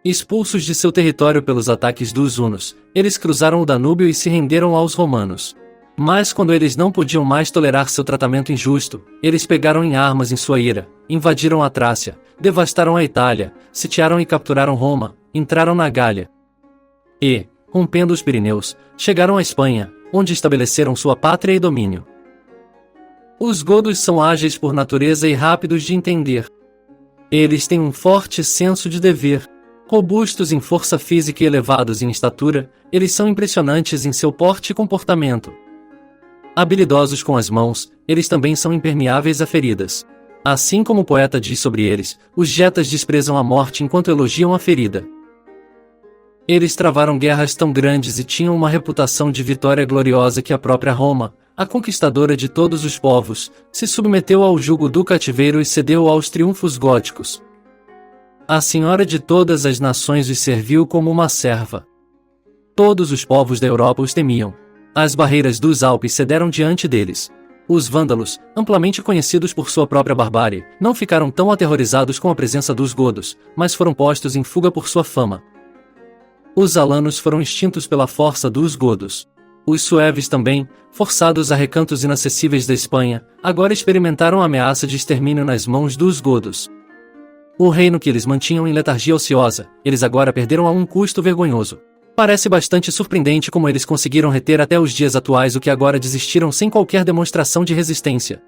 Expulsos de seu território pelos ataques dos hunos, eles cruzaram o Danúbio e se renderam aos romanos. Mas quando eles não podiam mais tolerar seu tratamento injusto, eles pegaram em armas em sua ira, invadiram a Trácia, devastaram a Itália, sitiaram e capturaram Roma, entraram na Gália e, rompendo os Pirineus, chegaram à Espanha, onde estabeleceram sua pátria e domínio. Os godos são ágeis por natureza e rápidos de entender. Eles têm um forte senso de dever. Robustos em força física e elevados em estatura, eles são impressionantes em seu porte e comportamento. Habilidosos com as mãos, eles também são impermeáveis a feridas. Assim como o poeta diz sobre eles, os getas desprezam a morte enquanto elogiam a ferida. Eles travaram guerras tão grandes e tinham uma reputação de vitória gloriosa que a própria Roma, a conquistadora de todos os povos, se submeteu ao jugo do cativeiro e cedeu aos triunfos góticos. A senhora de todas as nações os serviu como uma serva. Todos os povos da Europa os temiam. As barreiras dos Alpes cederam diante deles. Os vândalos, amplamente conhecidos por sua própria barbárie, não ficaram tão aterrorizados com a presença dos godos, mas foram postos em fuga por sua fama. Os alanos foram extintos pela força dos godos. Os sueves também, forçados a recantos inacessíveis da Espanha, agora experimentaram a ameaça de extermínio nas mãos dos godos. O reino que eles mantinham em letargia ociosa, eles agora perderam a um custo vergonhoso. Parece bastante surpreendente como eles conseguiram reter até os dias atuais o que agora desistiram sem qualquer demonstração de resistência.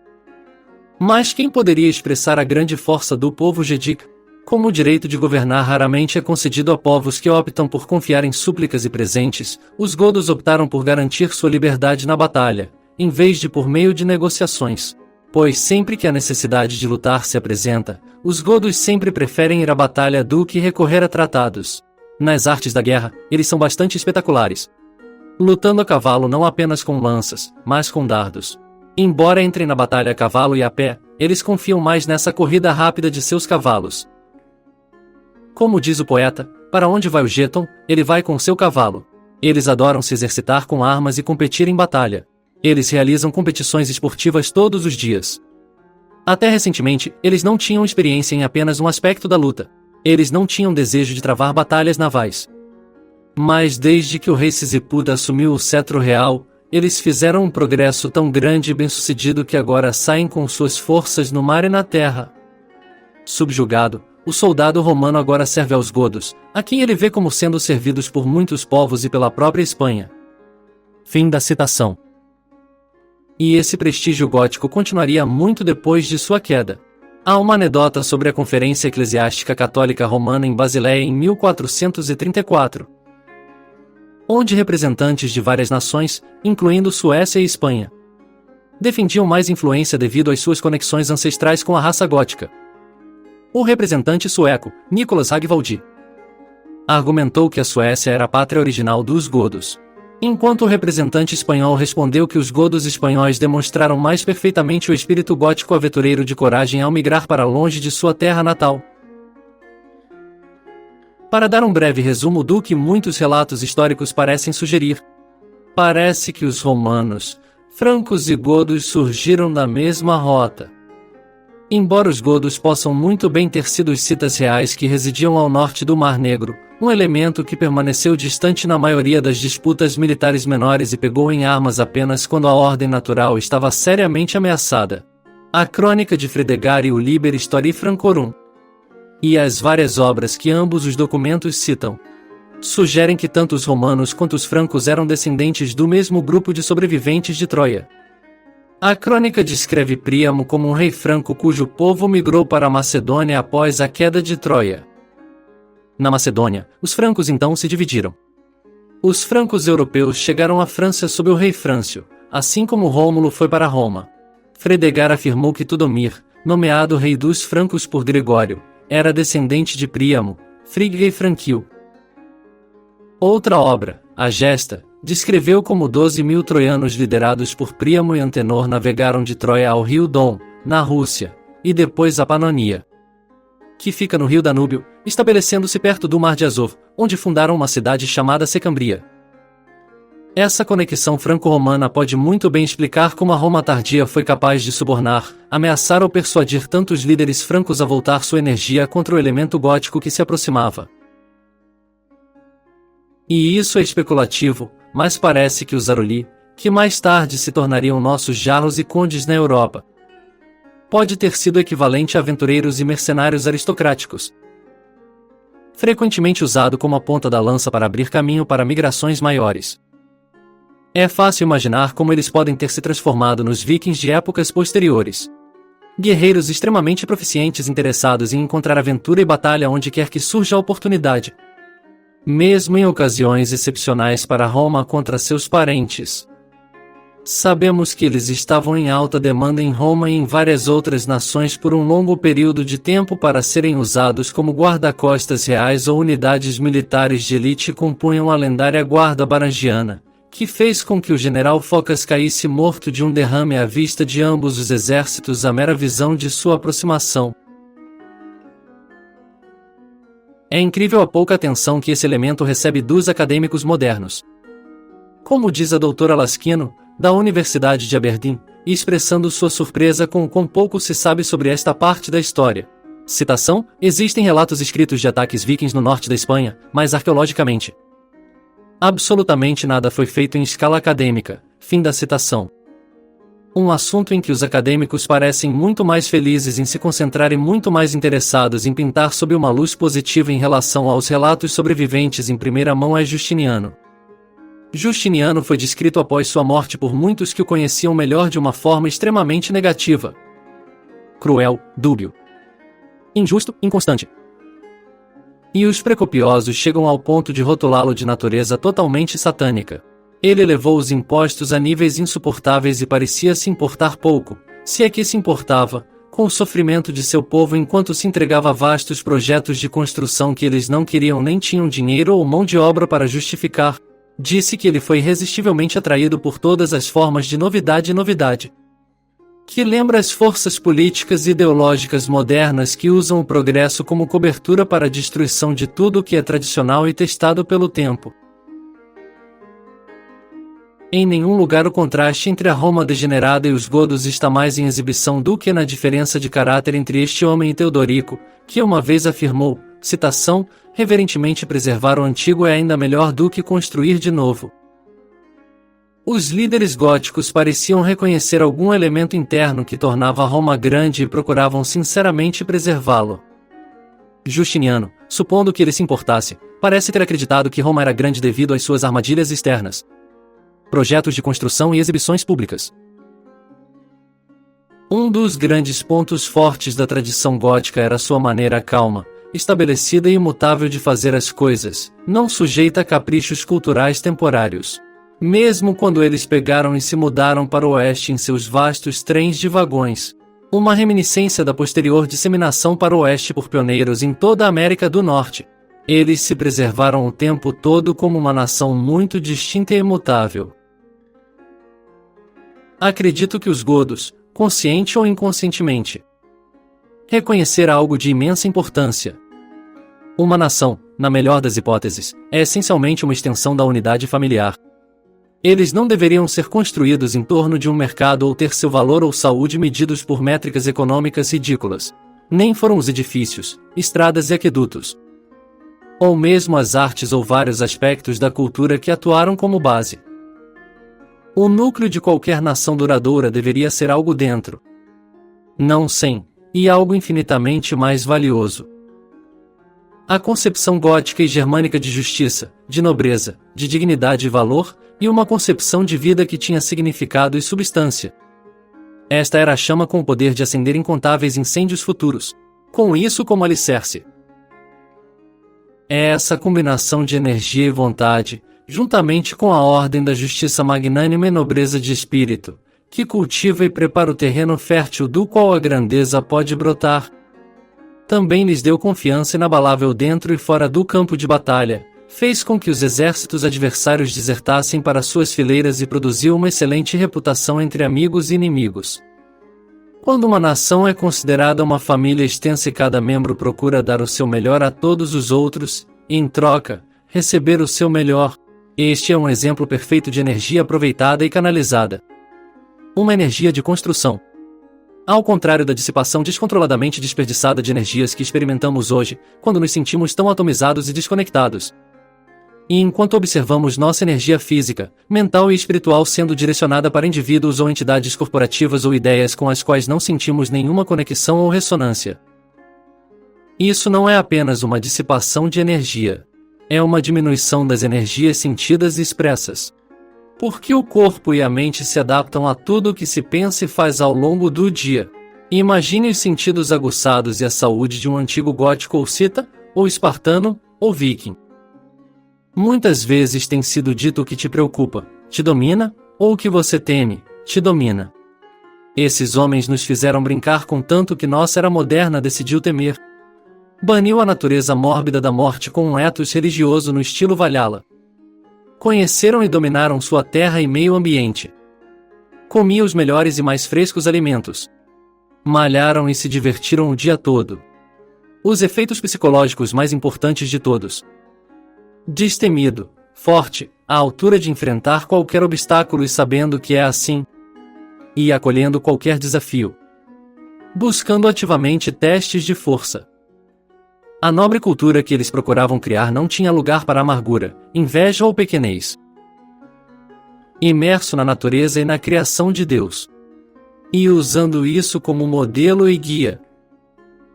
Mas quem poderia expressar a grande força do povo Gédica? Como o direito de governar raramente é concedido a povos que optam por confiar em súplicas e presentes, os godos optaram por garantir sua liberdade na batalha, em vez de por meio de negociações. Pois sempre que a necessidade de lutar se apresenta, os godos sempre preferem ir à batalha do que recorrer a tratados. Nas artes da guerra, eles são bastante espetaculares. Lutando a cavalo não apenas com lanças, mas com dardos. Embora entrem na batalha a cavalo e a pé, eles confiam mais nessa corrida rápida de seus cavalos. Como diz o poeta, para onde vai o Géton, ele vai com seu cavalo. Eles adoram se exercitar com armas e competir em batalha. Eles realizam competições esportivas todos os dias. Até recentemente, eles não tinham experiência em apenas um aspecto da luta. Eles não tinham desejo de travar batalhas navais. Mas desde que o rei Sisipuda assumiu o cetro real, eles fizeram um progresso tão grande e bem-sucedido que agora saem com suas forças no mar e na terra. Subjugado, o soldado romano agora serve aos godos, a quem ele vê como sendo servidos por muitos povos e pela própria Espanha. Fim da citação. E esse prestígio gótico continuaria muito depois de sua queda. Há uma anedota sobre a Conferência Eclesiástica Católica Romana em Basileia em 1434, onde representantes de várias nações, incluindo Suécia e Espanha, defendiam mais influência devido às suas conexões ancestrais com a raça gótica. O representante sueco, Nicolas Hagvaldi, argumentou que a Suécia era a pátria original dos godos, enquanto o representante espanhol respondeu que os godos espanhóis demonstraram mais perfeitamente o espírito gótico aventureiro de coragem ao migrar para longe de sua terra natal. Para dar um breve resumo do que muitos relatos históricos parecem sugerir, parece que os romanos, francos e godos surgiram da mesma rota. Embora os godos possam muito bem ter sido os citas reais que residiam ao norte do Mar Negro, um elemento que permaneceu distante na maioria das disputas militares menores e pegou em armas apenas quando a ordem natural estava seriamente ameaçada. A crônica de Fredegar e o Liber Histori Francorum, e as várias obras que ambos os documentos citam, sugerem que tanto os romanos quanto os francos eram descendentes do mesmo grupo de sobreviventes de Troia. A crônica descreve Príamo como um rei franco cujo povo migrou para a Macedônia após a queda de Troia. Na Macedônia, os francos então se dividiram. Os francos europeus chegaram à França sob o rei Frâncio, assim como Rômulo foi para Roma. Fredegar afirmou que Tudomir, nomeado rei dos francos por Gregório, era descendente de Príamo, Frigga e Franquil. Outra obra, a Gesta, descreveu como 12.000 troianos liderados por Príamo e Antenor navegaram de Troia ao rio Dom, na Rússia, e depois a Pannonia, que fica no rio Danúbio, estabelecendo-se perto do Mar de Azov, onde fundaram uma cidade chamada Secambria. Essa conexão franco-romana pode muito bem explicar como a Roma tardia foi capaz de subornar, ameaçar ou persuadir tantos líderes francos a voltar sua energia contra o elemento gótico que se aproximava. E isso é especulativo, mas parece que os Zaroli, que mais tarde se tornariam nossos jarlos e condes na Europa, pode ter sido equivalente a aventureiros e mercenários aristocráticos, frequentemente usado como a ponta da lança para abrir caminho para migrações maiores. É fácil imaginar como eles podem ter se transformado nos vikings de épocas posteriores. Guerreiros extremamente proficientes interessados em encontrar aventura e batalha onde quer que surja a oportunidade, mesmo em ocasiões excepcionais para Roma contra seus parentes. Sabemos que eles estavam em alta demanda em Roma e em várias outras nações por um longo período de tempo para serem usados como guarda-costas reais ou unidades militares de elite que compunham a lendária Guarda Barangiana, que fez com que o general Focas caísse morto de um derrame à vista de ambos os exércitos à mera visão de sua aproximação. É incrível a pouca atenção que esse elemento recebe dos acadêmicos modernos. Como diz a doutora Lasquino, da Universidade de Aberdeen, expressando sua surpresa com o quão pouco se sabe sobre esta parte da história. Citação: existem relatos escritos de ataques vikings no norte da Espanha, mas arqueologicamente absolutamente nada foi feito em escala acadêmica. Fim da citação. Um assunto em que os acadêmicos parecem muito mais felizes em se concentrar e muito mais interessados em pintar sob uma luz positiva em relação aos relatos sobreviventes em primeira mão é Justiniano. Justiniano foi descrito após sua morte por muitos que o conheciam melhor de uma forma extremamente negativa. Cruel, dúbio, injusto, inconstante. E os precopiosos chegam ao ponto de rotulá-lo de natureza totalmente satânica. Ele elevou os impostos a níveis insuportáveis e parecia se importar pouco, se é que se importava, com o sofrimento de seu povo enquanto se entregava a vastos projetos de construção que eles não queriam nem tinham dinheiro ou mão de obra para justificar. Disse que ele foi irresistivelmente atraído por todas as formas de novidade, que lembra as forças políticas e ideológicas modernas que usam o progresso como cobertura para a destruição de tudo o que é tradicional e testado pelo tempo. Em nenhum lugar o contraste entre a Roma degenerada e os godos está mais em exibição do que na diferença de caráter entre este homem e Teodorico, que uma vez afirmou, citação, reverentemente preservar o antigo é ainda melhor do que construir de novo. Os líderes góticos pareciam reconhecer algum elemento interno que tornava Roma grande e procuravam sinceramente preservá-lo. Justiniano, supondo que ele se importasse, parece ter acreditado que Roma era grande devido às suas armadilhas externas, projetos de construção e exibições públicas. Um dos grandes pontos fortes da tradição gótica era sua maneira calma, estabelecida e imutável de fazer as coisas, não sujeita a caprichos culturais temporários. Mesmo quando eles pegaram e se mudaram para o oeste em seus vastos trens de vagões, uma reminiscência da posterior disseminação para o oeste por pioneiros em toda a América do Norte, eles se preservaram o tempo todo como uma nação muito distinta e imutável. Acredito que os godos, consciente ou inconscientemente, reconheceram algo de imensa importância. Uma nação, na melhor das hipóteses, é essencialmente uma extensão da unidade familiar. Eles não deveriam ser construídos em torno de um mercado ou ter seu valor ou saúde medidos por métricas econômicas ridículas. Nem foram os edifícios, estradas e aquedutos, ou mesmo as artes ou vários aspectos da cultura que atuaram como base. O núcleo de qualquer nação duradoura deveria ser algo dentro, não sem, e algo infinitamente mais valioso. A concepção gótica e germânica de justiça, de nobreza, de dignidade e valor, e uma concepção de vida que tinha significado e substância. Esta era a chama com o poder de acender incontáveis incêndios futuros, com isso como alicerce. É essa combinação de energia e vontade, juntamente com a ordem da justiça magnânima e nobreza de espírito, que cultiva e prepara o terreno fértil do qual a grandeza pode brotar. Também lhes deu confiança inabalável dentro e fora do campo de batalha, fez com que os exércitos adversários desertassem para suas fileiras e produziu uma excelente reputação entre amigos e inimigos. Quando uma nação é considerada uma família extensa e cada membro procura dar o seu melhor a todos os outros, e em troca, receber o seu melhor, este é um exemplo perfeito de energia aproveitada e canalizada. Uma energia de construção. Ao contrário da dissipação descontroladamente desperdiçada de energias que experimentamos hoje, quando nos sentimos tão atomizados e desconectados. E enquanto observamos nossa energia física, mental e espiritual sendo direcionada para indivíduos ou entidades corporativas ou ideias com as quais não sentimos nenhuma conexão ou ressonância. Isso não é apenas uma dissipação de energia. É uma diminuição das energias sentidas e expressas. Porque o corpo e a mente se adaptam a tudo o que se pensa e faz ao longo do dia. Imagine os sentidos aguçados e a saúde de um antigo gótico ou cita, ou espartano, ou viking. Muitas vezes tem sido dito o que te preocupa, te domina, ou o que você teme, te domina. Esses homens nos fizeram brincar com tanto que nossa era moderna decidiu temer. Baniu a natureza mórbida da morte com um ethos religioso no estilo Valhalla. Conheceram e dominaram sua terra e meio ambiente. Comiam os melhores e mais frescos alimentos. Malharam e se divertiram o dia todo. Os efeitos psicológicos mais importantes de todos. Destemido, forte, à altura de enfrentar qualquer obstáculo e sabendo que é assim. E acolhendo qualquer desafio. Buscando ativamente testes de força. A nobre cultura que eles procuravam criar não tinha lugar para amargura, inveja ou pequenez. Imerso na natureza e na criação de Deus. E usando isso como modelo e guia.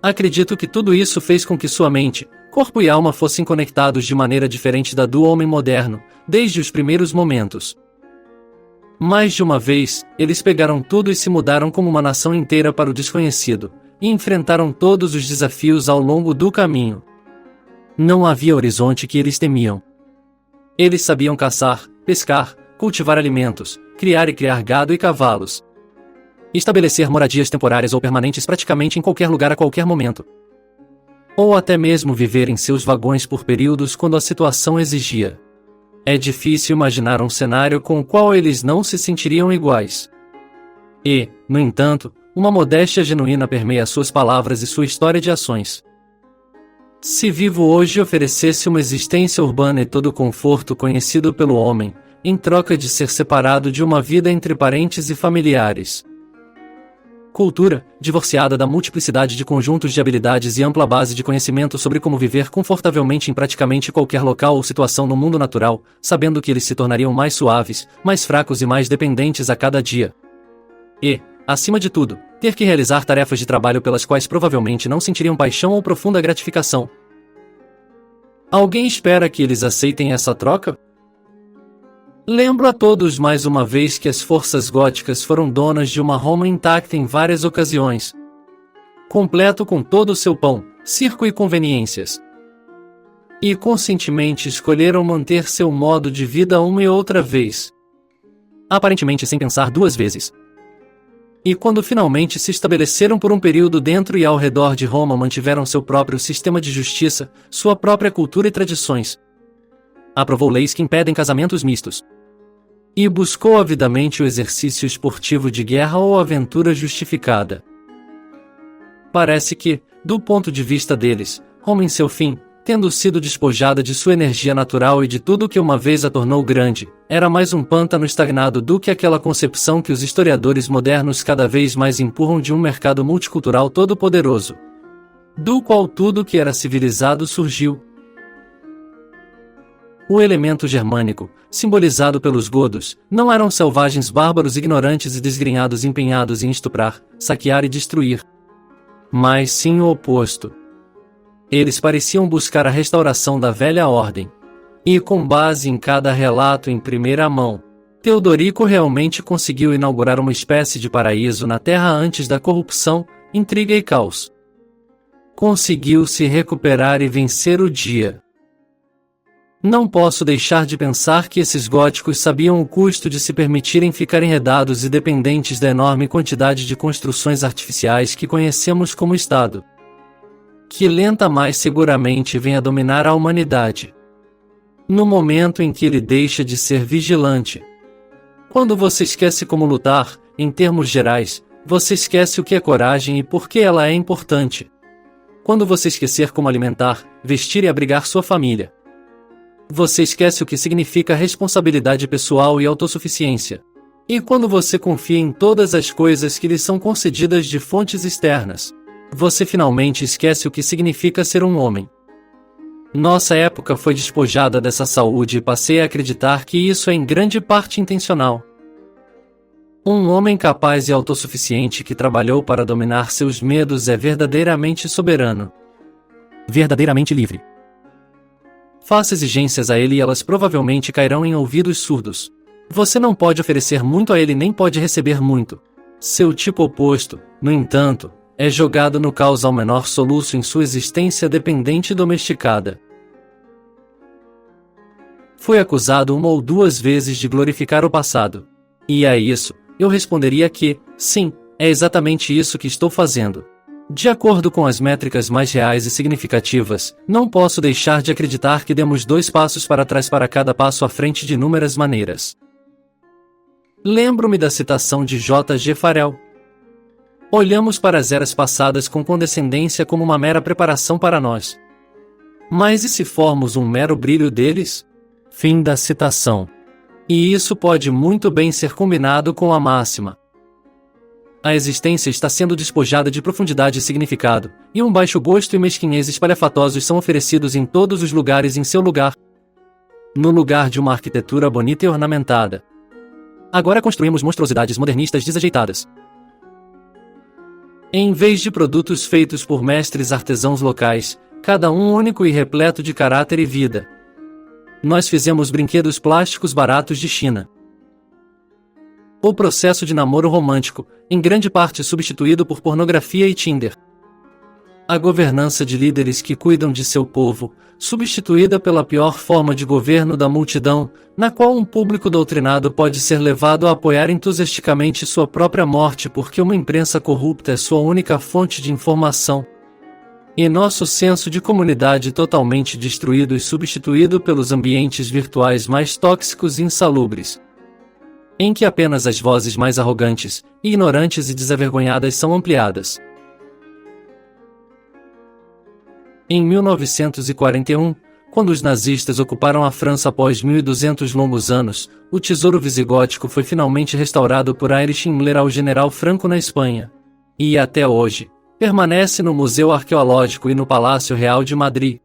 Acredito que tudo isso fez com que sua mente, corpo e alma fossem conectados de maneira diferente da do homem moderno, desde os primeiros momentos. Mais de uma vez, eles pegaram tudo e se mudaram como uma nação inteira para o desconhecido, e enfrentaram todos os desafios ao longo do caminho. Não havia horizonte que eles temiam. Eles sabiam caçar, pescar, cultivar alimentos, criar e criar gado e cavalos. Estabelecer moradias temporárias ou permanentes praticamente em qualquer lugar a qualquer momento. Ou até mesmo viver em seus vagões por períodos quando a situação exigia. É difícil imaginar um cenário com o qual eles não se sentiriam iguais. E, no entanto, uma modéstia genuína permeia suas palavras e sua história de ações. Se vivo hoje oferecesse uma existência urbana e todo o conforto conhecido pelo homem, em troca de ser separado de uma vida entre parentes e familiares. Cultura, divorciada da multiplicidade de conjuntos de habilidades e ampla base de conhecimento sobre como viver confortavelmente em praticamente qualquer local ou situação no mundo natural, sabendo que eles se tornariam mais suaves, mais fracos e mais dependentes a cada dia. E, acima de tudo, ter que realizar tarefas de trabalho pelas quais provavelmente não sentiriam paixão ou profunda gratificação. Alguém espera que eles aceitem essa troca? Lembro a todos mais uma vez que as forças góticas foram donas de uma Roma intacta em várias ocasiões. Completo com todo o seu pão, circo e conveniências. E conscientemente escolheram manter seu modo de vida uma e outra vez. Aparentemente sem pensar duas vezes. E quando finalmente se estabeleceram por um período dentro e ao redor de Roma mantiveram seu próprio sistema de justiça, sua própria cultura e tradições. Aprovou leis que impedem casamentos mistos. E buscou avidamente o exercício esportivo de guerra ou aventura justificada. Parece que, do ponto de vista deles, Roma em seu fim, tendo sido despojada de sua energia natural e de tudo que uma vez a tornou grande, era mais um pântano estagnado do que aquela concepção que os historiadores modernos cada vez mais empurram de um mercado multicultural todo-poderoso, do qual tudo que era civilizado surgiu. O elemento germânico, simbolizado pelos godos, não eram selvagens bárbaros ignorantes e desgrenhados empenhados em estuprar, saquear e destruir. Mas sim o oposto. Eles pareciam buscar a restauração da velha ordem. E com base em cada relato em primeira mão, Teodorico realmente conseguiu inaugurar uma espécie de paraíso na Terra antes da corrupção, intriga e caos. Conseguiu se recuperar e vencer o dia. Não posso deixar de pensar que esses góticos sabiam o custo de se permitirem ficar enredados e dependentes da enorme quantidade de construções artificiais que conhecemos como Estado. que lenta mas seguramente vem a dominar a humanidade. No momento em que ele deixa de ser vigilante. Quando você esquece como lutar, em termos gerais, você esquece o que é coragem e por que ela é importante. Quando você esquecer como alimentar, vestir e abrigar sua família. Você esquece o que significa responsabilidade pessoal e autossuficiência. E quando você confia em todas as coisas que lhe são concedidas de fontes externas, você finalmente esquece o que significa ser um homem. Nossa época foi despojada dessa saúde e passei a acreditar que isso é em grande parte intencional. Um homem capaz e autossuficiente que trabalhou para dominar seus medos é verdadeiramente soberano. Verdadeiramente livre. Faça exigências a ele e elas provavelmente cairão em ouvidos surdos. Você não pode oferecer muito a ele nem pode receber muito. Seu tipo oposto, no entanto, é jogado no caos ao menor soluço em sua existência dependente e domesticada. Foi acusado uma ou duas vezes de glorificar o passado. E a isso, eu responderia que, sim, é exatamente isso que estou fazendo. De acordo com as métricas mais reais e significativas, não posso deixar de acreditar que demos 2 passos para trás para cada passo à frente de inúmeras maneiras. Lembro-me da citação de J. G. Farrell. Olhamos para as eras passadas com condescendência como uma mera preparação para nós. Mas e se formos um mero brilho deles? Fim da citação. E isso pode muito bem ser combinado com a máxima. A existência está sendo despojada de profundidade e significado, e um baixo gosto e mesquinhez espalhafatosos são oferecidos em todos os lugares em seu lugar. No lugar de uma arquitetura bonita e ornamentada. Agora construímos monstruosidades modernistas desajeitadas. Em vez de produtos feitos por mestres artesãos locais, cada um único e repleto de caráter e vida. Nós fizemos brinquedos plásticos baratos de China. O processo de namoro romântico, em grande parte substituído por pornografia e Tinder. A governança de líderes que cuidam de seu povo, substituída pela pior forma de governo da multidão, na qual um público doutrinado pode ser levado a apoiar entusiasticamente sua própria morte porque uma imprensa corrupta é sua única fonte de informação. E nosso senso de comunidade totalmente destruído e substituído pelos ambientes virtuais mais tóxicos e insalubres, em que apenas as vozes mais arrogantes, ignorantes e desavergonhadas são ampliadas. Em 1941, quando os nazistas ocuparam a França após 1.200 longos anos, o tesouro visigótico foi finalmente restaurado por Heinrich Himmler ao general Franco na Espanha. E até hoje, permanece no Museu Arqueológico e no Palácio Real de Madrid.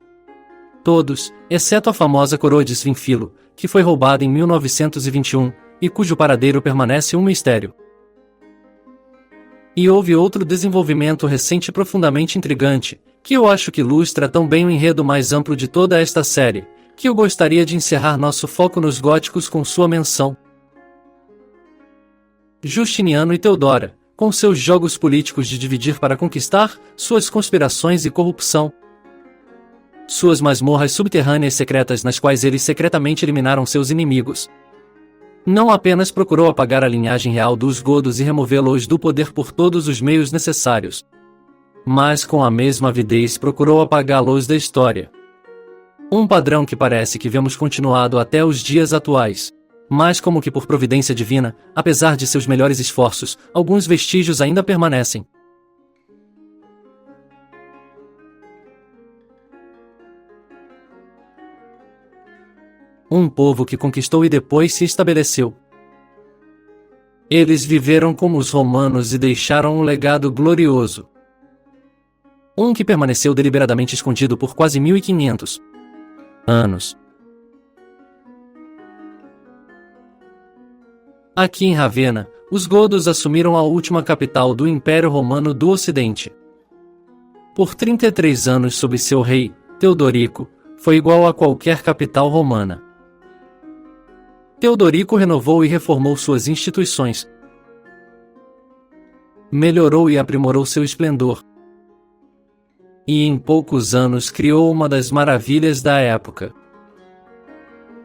Todos, exceto a famosa coroa de Svinfilo, que foi roubada em 1921, e cujo paradeiro permanece um mistério. E houve outro desenvolvimento recente profundamente intrigante, que eu acho que ilustra tão bem o enredo mais amplo de toda esta série, que eu gostaria de encerrar nosso foco nos góticos com sua menção. Justiniano e Teodora, com seus jogos políticos de dividir para conquistar, suas conspirações e corrupção. Suas masmorras subterrâneas secretas nas quais eles secretamente eliminaram seus inimigos. Não apenas procurou apagar a linhagem real dos godos e removê-los do poder por todos os meios necessários, mas com a mesma avidez procurou apagá-los da história. Um padrão que parece que vemos continuado até os dias atuais. Mas como que por providência divina, apesar de seus melhores esforços, alguns vestígios ainda permanecem. Um povo que conquistou e depois se estabeleceu. Eles viveram como os romanos e deixaram um legado glorioso. Um que permaneceu deliberadamente escondido por quase 1500 anos. Aqui em Ravenna, os godos assumiram a última capital do Império Romano do Ocidente. Por 33 anos sob seu rei, Teodorico, foi igual a qualquer capital romana. Teodorico renovou e reformou suas instituições. Melhorou e aprimorou seu esplendor. E em poucos anos criou uma das maravilhas da época.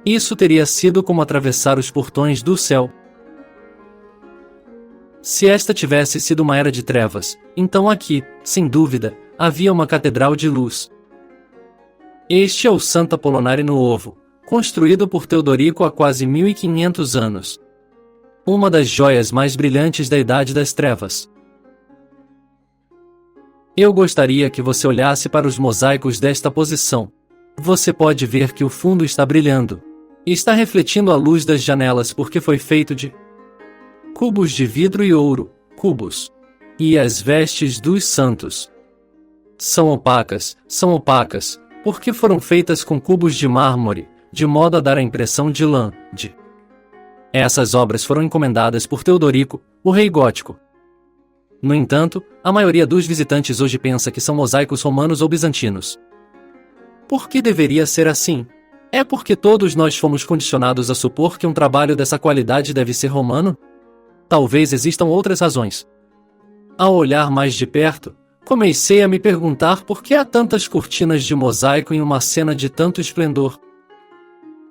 Isso teria sido como atravessar os portões do céu. Se esta tivesse sido uma era de trevas, então aqui, sem dúvida, havia uma catedral de luz. Este é o Santo Apolonare Nuovo, construído por Teodorico há quase 1500 anos. Uma das joias mais brilhantes da Idade das Trevas. Eu gostaria que você olhasse para os mosaicos desta posição. Você pode ver que o fundo está brilhando. E está refletindo a luz das janelas porque foi feito de cubos de vidro e ouro, cubos. E as vestes dos santos são opacas, porque foram feitas com cubos de mármore, de modo a dar a impressão de lã, de. Essas obras foram encomendadas por Teodorico, o rei gótico. No entanto, a maioria dos visitantes hoje pensa que são mosaicos romanos ou bizantinos. Por que deveria ser assim? É porque todos nós fomos condicionados a supor que um trabalho dessa qualidade deve ser romano? Talvez existam outras razões. Ao olhar mais de perto, comecei a me perguntar por que há tantas cortinas de mosaico em uma cena de tanto esplendor.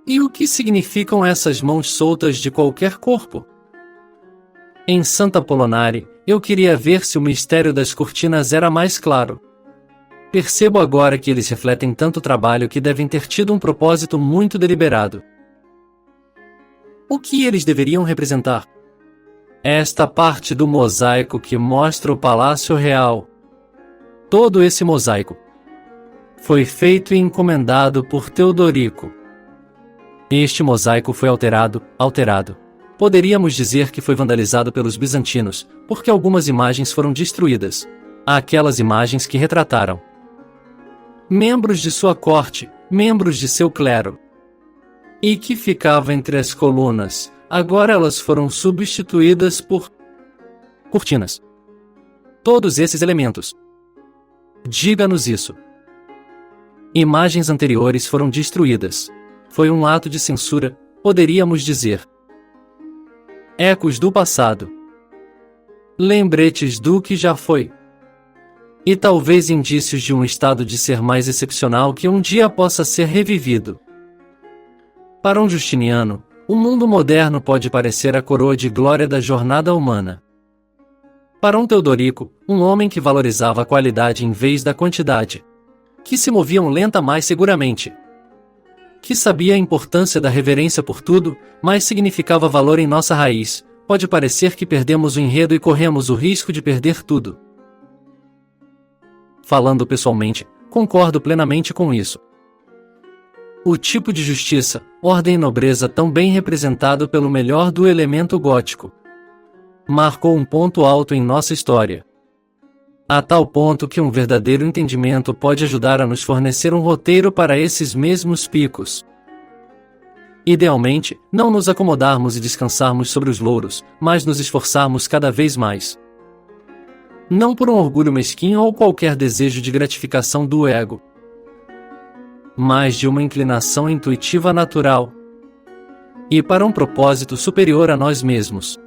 E o que significam essas mãos soltas de qualquer corpo? Em Santa Apolonare, eu queria ver se o mistério das cortinas era mais claro. Percebo agora que eles refletem tanto trabalho que devem ter tido um propósito muito deliberado. O que eles deveriam representar? Esta parte do mosaico que mostra o Palácio Real. Todo esse mosaico foi feito e encomendado por Teodorico. Este mosaico foi alterado. Poderíamos dizer que foi vandalizado pelos bizantinos, porque algumas imagens foram destruídas. Aquelas imagens que retrataram membros de sua corte, membros de seu clero, e que ficava entre as colunas. Agora elas foram substituídas por cortinas. Todos esses elementos. Diga-nos isso. Imagens anteriores foram destruídas. Foi um ato de censura, poderíamos dizer. Ecos do passado. Lembretes do que já foi. E talvez indícios de um estado de ser mais excepcional que um dia possa ser revivido. Para um Justiniano, o mundo moderno pode parecer a coroa de glória da jornada humana. Para um Teodorico, um homem que valorizava a qualidade em vez da quantidade, que se moviam lenta mais seguramente, que sabia a importância da reverência por tudo, mas significava valor em nossa raiz, pode parecer que perdemos o enredo e corremos o risco de perder tudo. Falando pessoalmente, concordo plenamente com isso. O tipo de justiça, ordem e nobreza tão bem representado pelo melhor do elemento gótico, marcou um ponto alto em nossa história. A tal ponto que um verdadeiro entendimento pode ajudar a nos fornecer um roteiro para esses mesmos picos. Idealmente, não nos acomodarmos e descansarmos sobre os louros, mas nos esforçarmos cada vez mais. Não por um orgulho mesquinho ou qualquer desejo de gratificação do ego, mas de uma inclinação intuitiva natural, e para um propósito superior a nós mesmos.